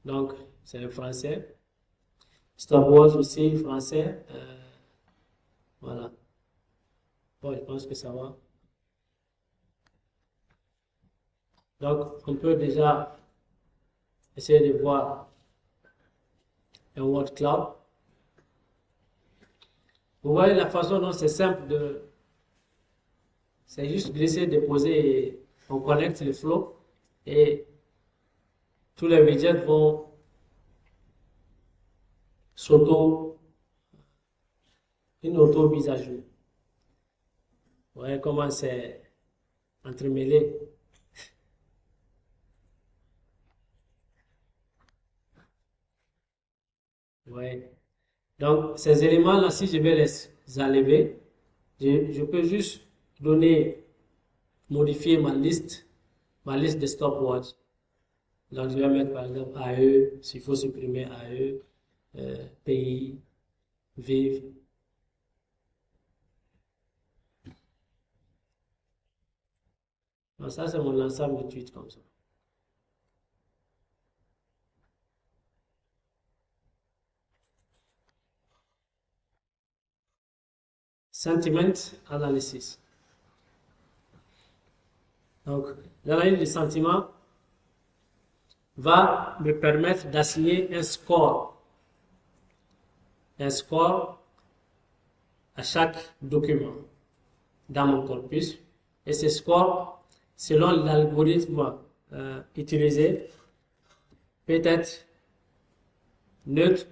Donc, c'est le français. Stopwatch aussi, français. Voilà. Bon, je pense que ça va. Donc, on peut déjà essayer de voir un word cloud. Vous voyez la façon dont c'est simple de. C'est juste glisser, déposer, et on connecte le flow et tous les widgets vont une auto mise à jour. Vous voyez comment c'est entremêlé. Ouais. Donc, ces éléments-là, si je vais les enlever, je peux juste modifier ma liste de stopwatch. Donc, je vais mettre par exemple AE, s'il faut supprimer AE, pays, vive. Donc, ça, c'est mon ensemble de tweets comme ça. Sentiment analysis. Donc, l'analyse du sentiment va me permettre d'assigner un score à chaque document dans mon corpus. Et ce score, selon l'algorithme utilisé, peut être neutre,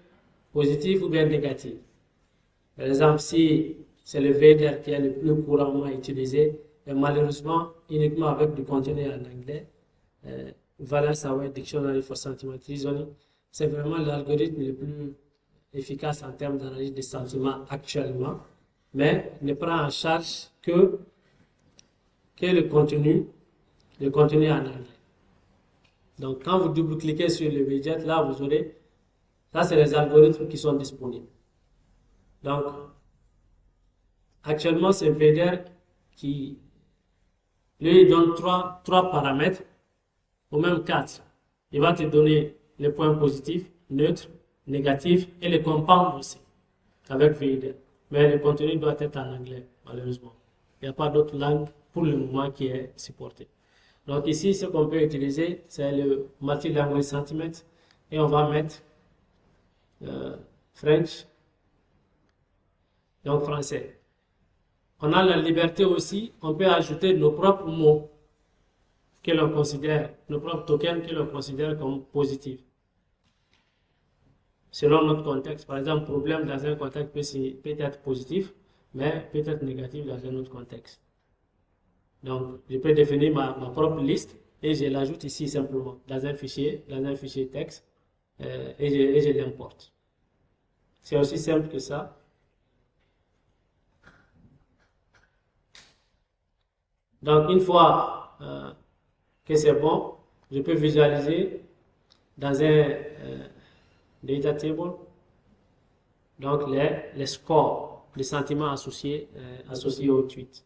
positif ou bien négatif. Par exemple, si c'est le VDR qui est le plus couramment utilisé, et malheureusement uniquement avec du contenu en anglais. Valence Aware Dictionary for Sentiment Reasoning, c'est vraiment l'algorithme le plus efficace en termes d'analyse des sentiments actuellement, mais ne prend en charge que le contenu en anglais. Donc, quand vous double-cliquez sur le widget, là, vous aurez, ça, c'est les algorithmes qui sont disponibles. Donc, actuellement, c'est un VDR qui, lui, il donne trois paramètres, ou même 4. Il va te donner les points positifs, neutres, négatifs et les compounds aussi, avec VDR. Mais le contenu doit être en anglais, malheureusement. Il n'y a pas d'autre langue pour le moment qui est supportée. Donc ici, ce qu'on peut utiliser, c'est le multi-language sentiment et on va mettre French, donc français. On a la liberté aussi, on peut ajouter nos propres mots que l'on considère, nos propres tokens que l'on considère comme positifs. Selon notre contexte, par exemple, problème dans un contexte peut être positif, mais peut être négatif dans un autre contexte. Donc, je peux définir ma propre liste et je l'ajoute ici simplement dans un fichier texte et je l'importe. C'est aussi simple que ça. Donc, une fois que c'est bon, je peux visualiser dans un data table donc les scores, les sentiments associés au tweet.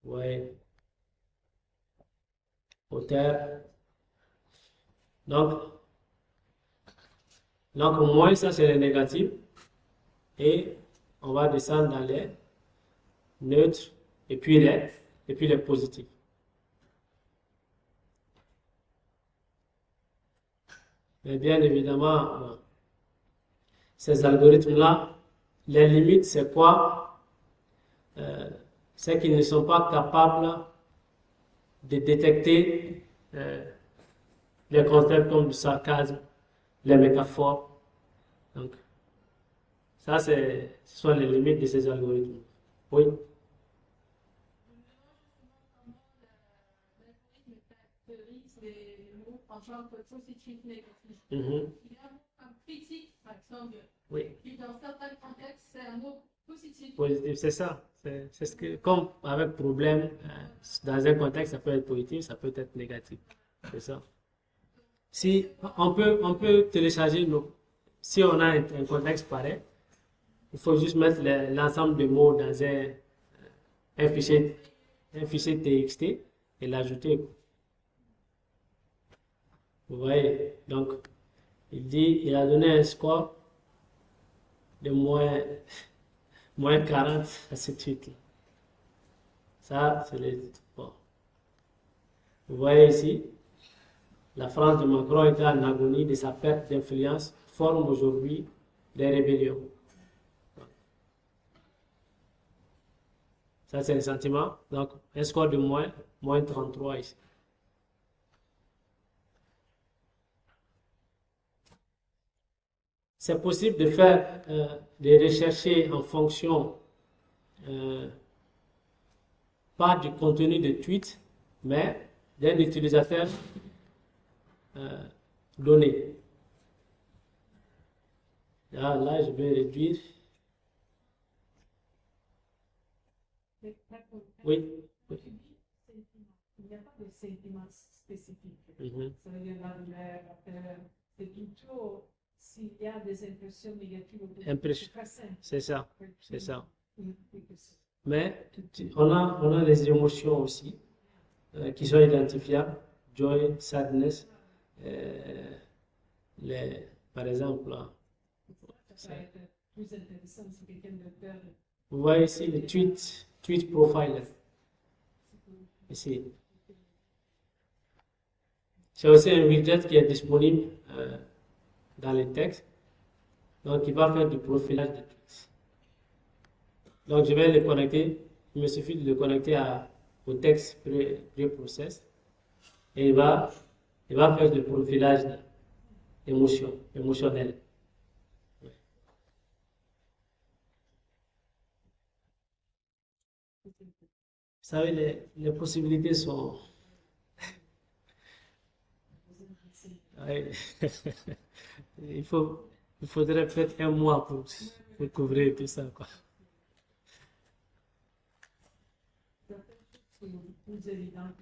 Ouais. Auteur. Donc au moins, ça c'est les négatifs. Et on va descendre dans les neutres et puis les positifs. Mais bien évidemment, ces algorithmes-là, les limites, c'est quoi? C'est qu'ils ne sont pas capables de détecter les concepts comme le sarcasme, les métaphores. Donc, ça, ce sont les limites de ces algorithmes. Oui. Positif, négatif. Mhm. Il y a un mot comme critique, par exemple. Oui. Qui dans certains contextes, c'est un mot positif. Positif, c'est ça. C'est ce que, comme avec problème, dans un contexte, ça peut être positif, ça peut être négatif. C'est ça. Si on peut télécharger si on a un contexte pareil, il faut juste mettre l'ensemble de mots dans un fichier TXT et l'ajouter. Vous voyez, donc, il a donné un score de moins 40 à ce tweet-là. Ça, c'est les... Bon. Vous voyez ici, la France de Macron est en agonie de sa perte d'influence, forme aujourd'hui des rébellions. Ça, c'est un sentiment. Donc, un score de moins 33 ici. C'est possible de faire des recherches en fonction pas du contenu de tweet, mais d'un utilisateur donné. Là, je vais réduire. Oui. Il n'y a pas de sentiment spécifique. Mhm. Ça veut dire la douleur, la peur. C'est plutôt s'il y a des impressions négatives ou Impression. C'est ça. C'est ça. Oui. Mais on a les émotions aussi qui sont identifiables. Joy, sadness. Par exemple, là, Ça va être plus intéressant si quelqu'un de peur. vous voyez ici le tweet profile. Ici. C'est aussi un widget qui est disponible dans les textes. Donc, il va faire du profilage de tweets. Donc, je vais le connecter. Il me suffit de le connecter au texte pré-process. Et il va faire du profilage émotionnelle. Vous savez, les possibilités sont... Ouais. Il faudrait peut-être un mois pour couvrir tout ça, quoi.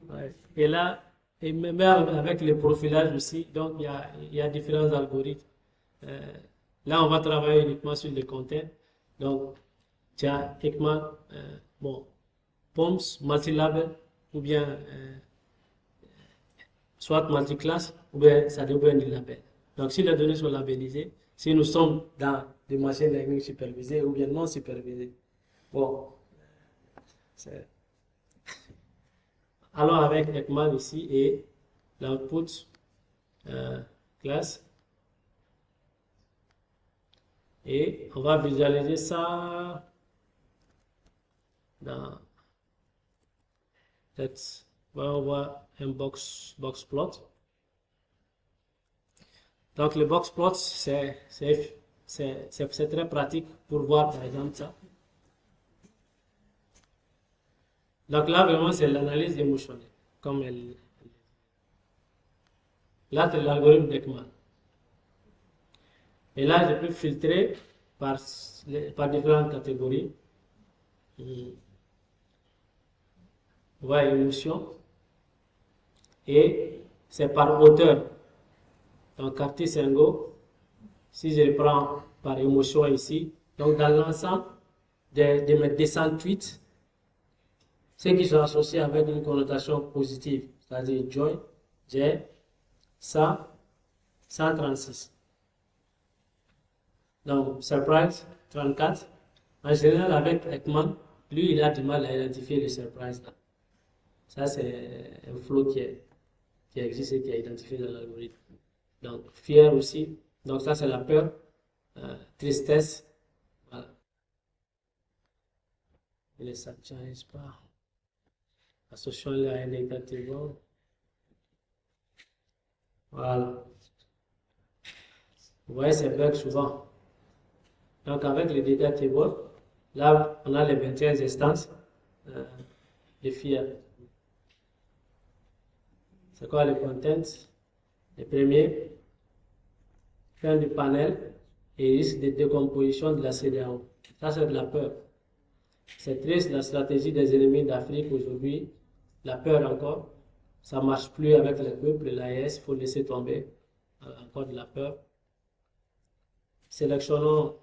Ouais. Et là, et même avec le profilage aussi, donc il y a différents algorithmes. Là, on va travailler uniquement sur le content. Donc, tu as Ekman, bon, POMS, multilabel, ou bien soit multiclasse, ou bien ça dépend du label. Donc, si les données sont labellisées, si nous sommes dans des machines learning supervisées ou bien non supervisées, bon, c'est... Allons avec Ekman ici et l'output classe. Et on va visualiser ça dans on voit un box plot. Donc le box plot, c'est très pratique pour voir par exemple ça. Donc là, vraiment, c'est l'analyse émotionnelle. Comme elle... Là, c'est l'algorithme d'Ekman. Et là, je peux filtrer par différentes catégories. Voilà, émotion. Et c'est par auteur. Donc, Carty Sengo, si je le prends par émotion ici, donc dans l'ensemble de mes 200 tweets, ceux qui sont associés avec une connotation positive, c'est-à-dire joy, j'ai 136. Donc, surprise, 34. En général, avec Ekman, lui, il a du mal à identifier le surprise là. Ça, c'est un flow qui existe et qui est identifié dans l'algorithme. Donc, fear aussi. Donc, ça, c'est la peur. Tristesse. Voilà. Il ne s'actualise pas. Associons-le à un état table. Voilà. Vous voyez ces bugs souvent. Donc avec le data table, là on a les 21 instances de FIA. C'est quoi le content? Le premier, fin du panel et risque de décomposition de la CEDEAO. Ça c'est de la peur. C'est triste, la stratégie des ennemis d'Afrique aujourd'hui, la peur encore, ça ne marche plus avec le peuple, l'AES, il faut laisser tomber, encore de la peur. Sélectionnons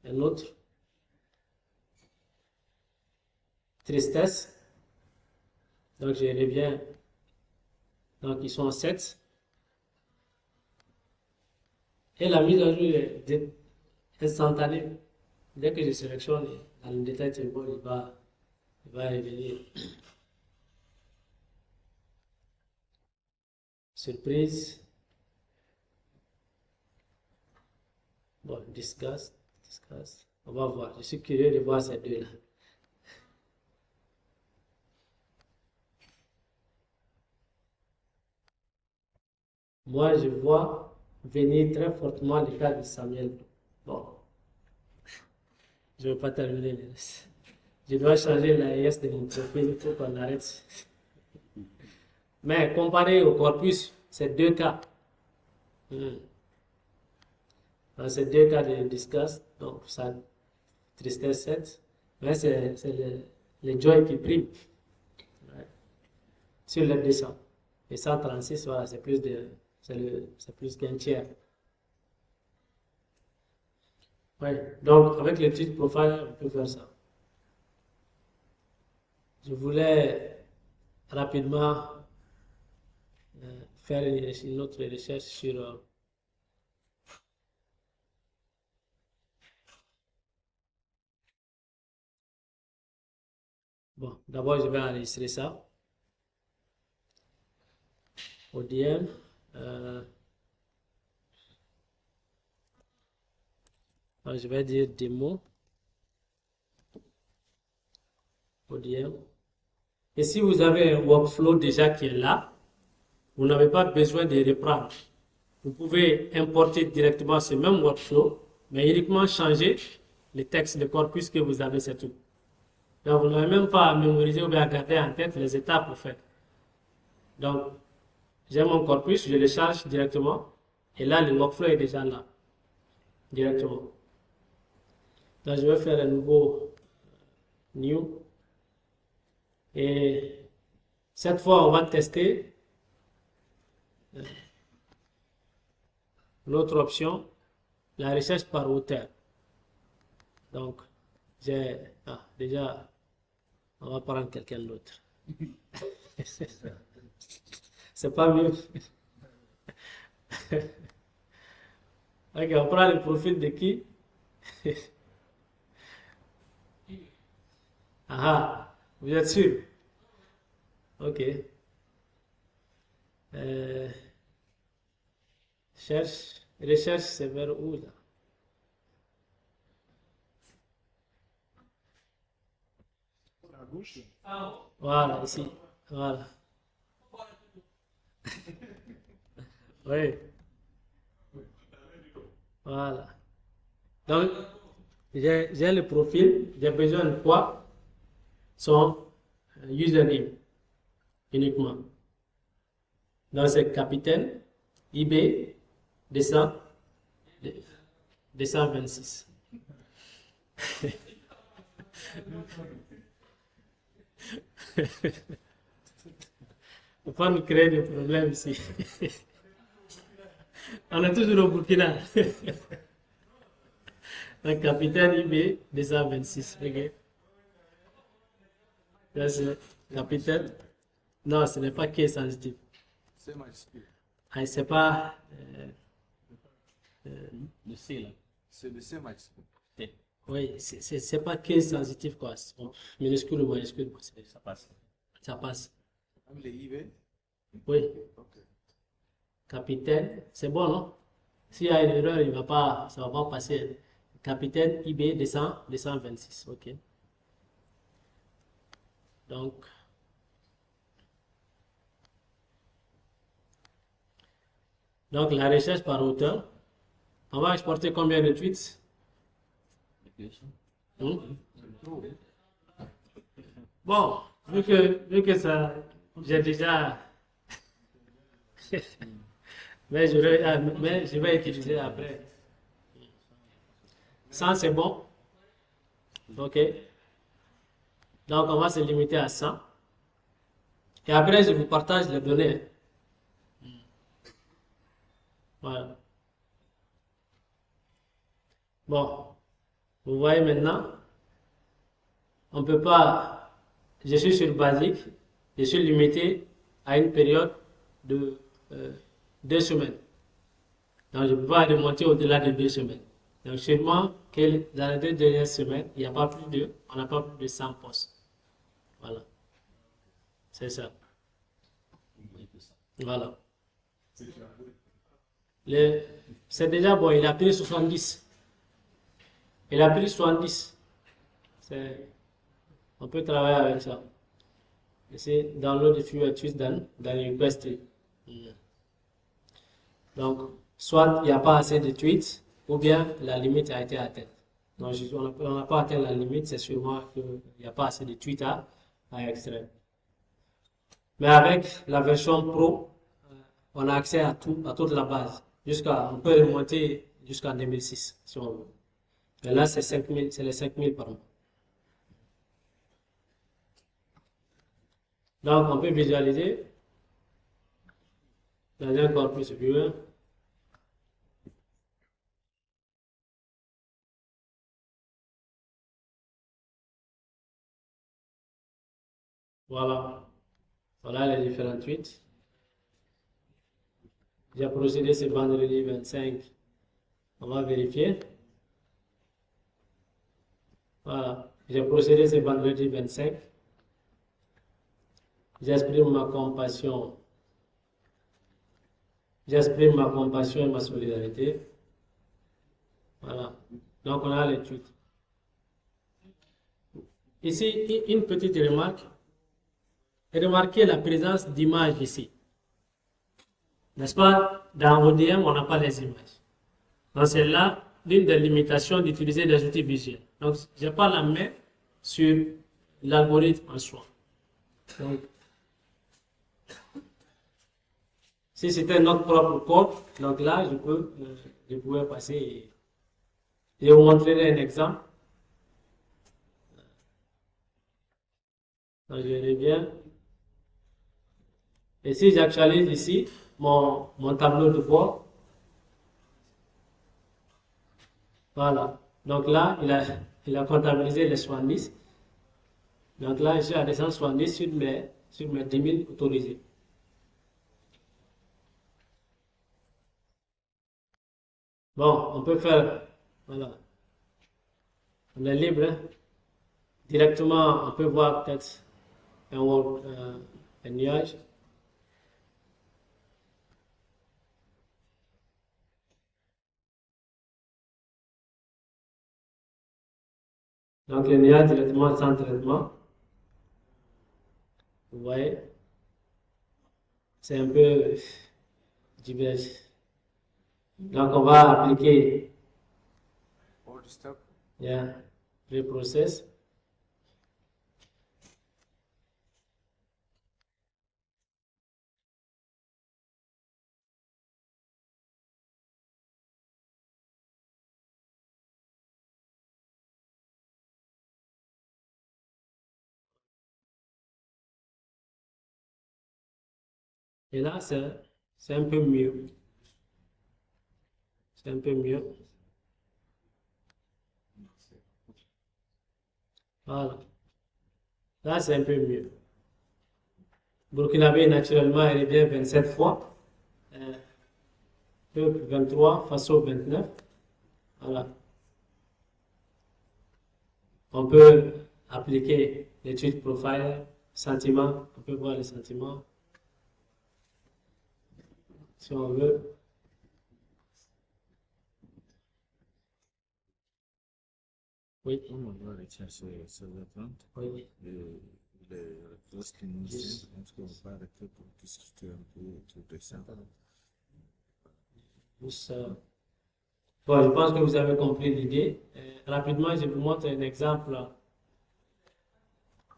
un autre. Tristesse. Donc je reviens. Donc ils sont 7. Et la mise à jour est instantanée. Dès que je sélectionne, dans le détail table, il va revenir. Surprise. Bon, disgust. On va voir. Je suis curieux de voir ces deux-là. Moi, je vois venir très fortement le cas de Samuel. Bon, je ne vais pas terminer le reste. Je dois changer l'AES de mon profil pour qu'on arrête. Mais comparé au corpus, c'est deux cas. Dans ces deux cas de disgust, donc ça, tristesse 7, mais c'est le joy qui prime. Ouais. Sur le 200. Et 136, voilà, c'est plus qu'un tiers. Ouais. Donc, avec le tweet profile, on peut faire ça. Je voulais rapidement faire une autre recherche sur bon, d'abord je vais enregistrer ça. ODM. Je vais dire démo. ODM. Et si vous avez un workflow déjà qui est là, vous n'avez pas besoin de reprendre. vous pouvez importer directement ce même workflow, mais uniquement changer le texte, le corpus que vous avez, c'est tout. Donc, vous n'avez même pas à mémoriser ou bien à garder en tête les étapes, en fait. Donc, j'ai mon corpus, je le charge directement, et là, le workflow est déjà là, directement. Donc, je vais faire un nouveau new, et cette fois, on va tester l'autre option, la recherche par auteur. Donc, déjà, on va prendre quelqu'un d'autre. C'est pas mieux. Ok, on prend le profil de qui? Ah, vous êtes sûr? Ok. Recherche, c'est vers où là? À gauche. Voilà, ici. Voilà. Oui. Voilà. Donc, j'ai le profil, j'ai besoin de quoi? Son username uniquement. Donc, c'est capitaine IB 226. Faut pas nous créer des problèmes ici. On est toujours au Burkina. Un capitaine IB 226. Ok. Là, c'est capitaine. Non, ce n'est pas qui est sensitif. C'est majuscule. Ah, c'est pas. Le C là. C'est le C majuscule. T. Oui, c'est pas qui est sensitif quoi. Bon, minuscule ou majuscule, Ça passe. ça passe. Même les IV. Oui, Ok. capitaine, c'est bon, non? S'il y a une erreur, ça va pas passer. Capitaine IB 226, ok. Donc, la recherche par auteur, on va exporter combien de tweets? Hmm? Bon, vu que ça, j'ai déjà, mais je vais utiliser après. 100, c'est bon? Ok. Donc, on va se limiter à 100. Et après, je vous partage les données. Voilà. Bon, vous voyez maintenant, on ne peut pas, je suis sur basique, je suis limité à une période de 2 semaines. Donc, je ne peux pas remonter au-delà de 2 semaines. Donc, sûrement que dans les 2 dernières semaines, on n'a pas plus de 100 postes. Voilà. C'est ça. Voilà. C'est déjà bon, il a pris 70. Il a pris 70. On peut travailler avec ça. C'est download if you are tweets dans request. Donc, soit il n'y a pas assez de tweets, ou bien la limite a été atteinte. Donc, on n'a pas atteint la limite, c'est sûrement qu'il n'y a pas assez de tweets à extraire. Mais avec la version Pro, on a accès à toute la base. On peut remonter jusqu'en 2006, si on veut. Mais là, c'est les 5000 par mois. Donc, on peut visualiser dans un corpus viewer. Voilà les différents tweets. J'ai procédé ce vendredi 25. On va vérifier. Voilà, j'ai procédé ce vendredi 25. J'exprime ma compassion. J'exprime ma compassion et ma solidarité. Voilà. Donc, on a les tweets. Ici, une petite remarque. Remarquez la présence d'images ici. N'est-ce pas? Dans ODM, on n'a pas les images. Donc, c'est là l'une des limitations d'utiliser des outils visuels. Donc, je n'ai pas la main sur l'algorithme en soi. Donc, si c'était notre propre code, donc là, je pouvais passer et vous montrer un exemple. Donc, je reviens. Et si j'actualise ici mon tableau de bord, voilà. Donc là, il a comptabilisé les 70. Donc là, je suis à 270 sur mes 10 000 autorisés. Bon, on peut faire, voilà. On est libre, hein. Directement, on peut voir peut-être un nuage. Donc, le nuage directement sans traitement. Vous voyez, c'est un peu diverse. Donc, on va appliquer All the step. Pre-process. Et là, c'est un peu mieux. C'est un peu mieux. Voilà. Là, c'est un peu mieux. Burkinabé, naturellement, il revient 27 fois. Peuple 23, Faso 29. Voilà. On peut appliquer l'étude profile, sentiment. On peut voir les sentiments. Si on veut. Oui. On va rechercher sur l'attente. Oui. Et les réponses qui nous viennent, on va arrêter pour discuter un peu autour de ça. Bon, je pense que vous avez compris l'idée. Rapidement, je vous montre un exemple.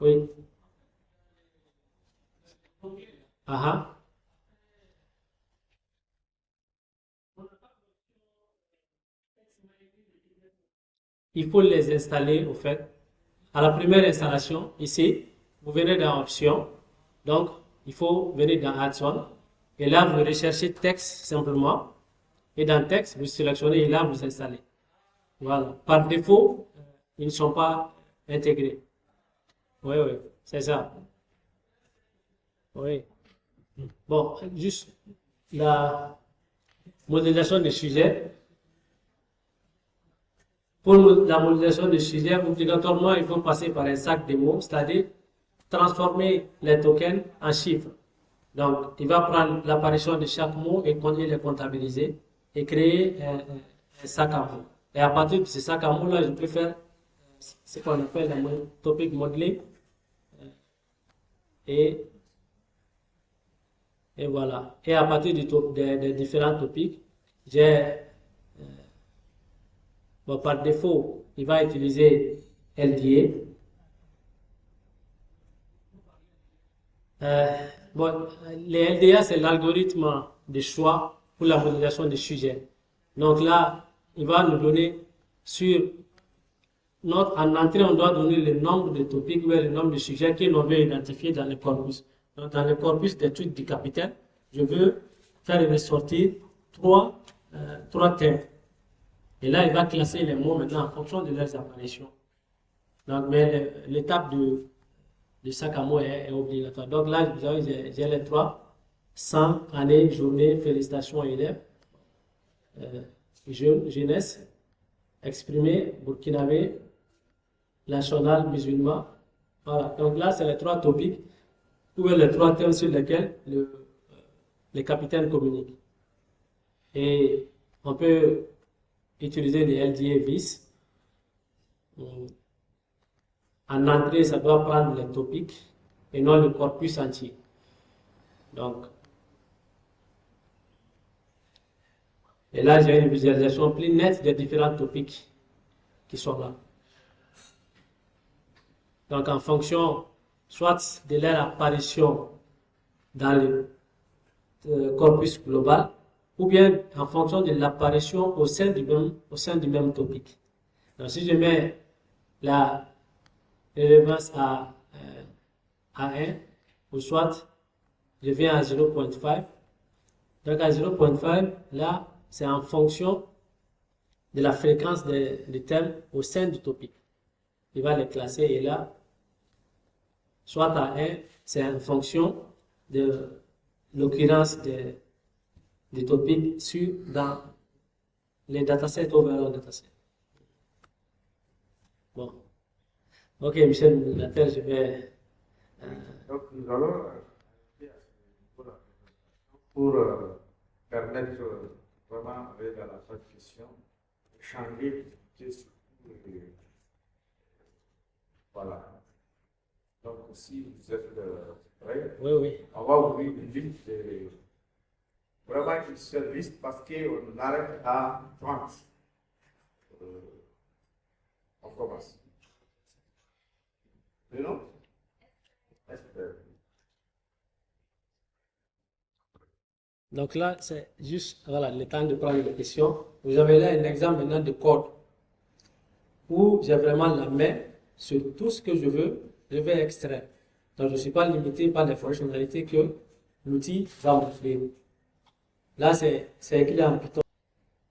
Oui. Ah. Il faut les installer, au fait. À la première installation, ici, vous venez dans Options. Donc, il faut venir dans Add-on. Et là, vous recherchez Texte simplement. Et dans Texte, vous sélectionnez et là, vous installez. Voilà. Par défaut, ils ne sont pas intégrés. Oui, c'est ça. Oui. Bon, juste la modélisation des sujets. Pour la modélisation des sujets, obligatoirement, il faut passer par un sac de mots, c'est-à-dire transformer les tokens en chiffres. Donc, il va prendre l'apparition de chaque mot et les comptabiliser et créer un sac à mots. Et à partir de ce sac à mots-là, je peux faire ce qu'on appelle un topic modeling. Et voilà. Et à partir des différents topics, par défaut, il va utiliser LDA. Les LDA, c'est l'algorithme de choix pour la modélisation des sujets. Donc là, il va nous donner en entrée, on doit donner le nombre de topics ou le nombre de sujets que l'on veut identifier dans le corpus. Donc, dans le corpus d'études du capitaine, je veux faire ressortir trois thèmes. Et là, il va classer les mots maintenant en fonction de leurs apparitions. Donc, mais l'étape de sac à mots est obligatoire. Donc là, vous avez, j'ai les trois: 100, année, journée, félicitations élèves, jeunesse, exprimé, burkinabé, national, musulman. Voilà. Donc là, c'est les trois topics ou les trois thèmes sur lesquels les capitaines communiquent. Et on peut utiliser les LDA vis. En entrée, ça doit prendre les topics et non le corpus entier. Donc, Et là, j'ai une visualisation plus nette des différents topics qui sont là. Donc, en fonction soit de leur apparition dans le corpus global, ou bien en fonction de l'apparition au sein du même topic. Donc, si je mets la relevance à 1, ou soit je viens à 0.5, donc à 0.5, là, c'est en fonction de la fréquence des thèmes au sein du topic. Il va les classer et là, soit à 1, c'est en fonction de l'occurrence des topics dans les datasets overall datasets. Bon. Ok, monsieur le modérateur, je vais... Donc, nous allons pour permettre vraiment, avec la fin de question, de changer de voilà. Donc, si vous êtes prêts, Oui, oui. on va ouvrir une liste, vraiment une seule liste parce qu'on arrête à 30. On commence. Le nom? Donc là, c'est juste voilà, le temps de prendre les questions. Vous avez là un exemple maintenant de code où j'ai vraiment la main sur tout ce que je vais extraire. Donc je ne suis pas limité par les fonctionnalités que l'outil va m'offrir. Là, c'est écrit en Python.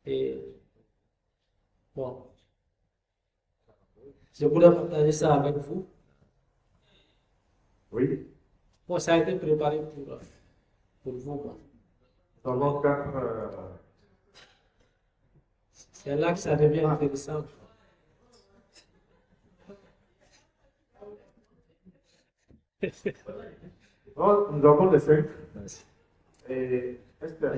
Et bon, je voulais partager ça avec vous. Oui. Bon, ça a été préparé pour vous, quoi. Dans 4. C'est là que ça devient intéressant. Donc, nous avons les 5. Et Esther.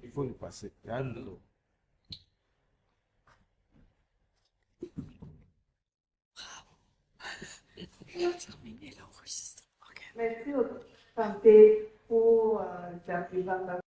Il faut le passer. Calme. Merci au santé pour la présentation.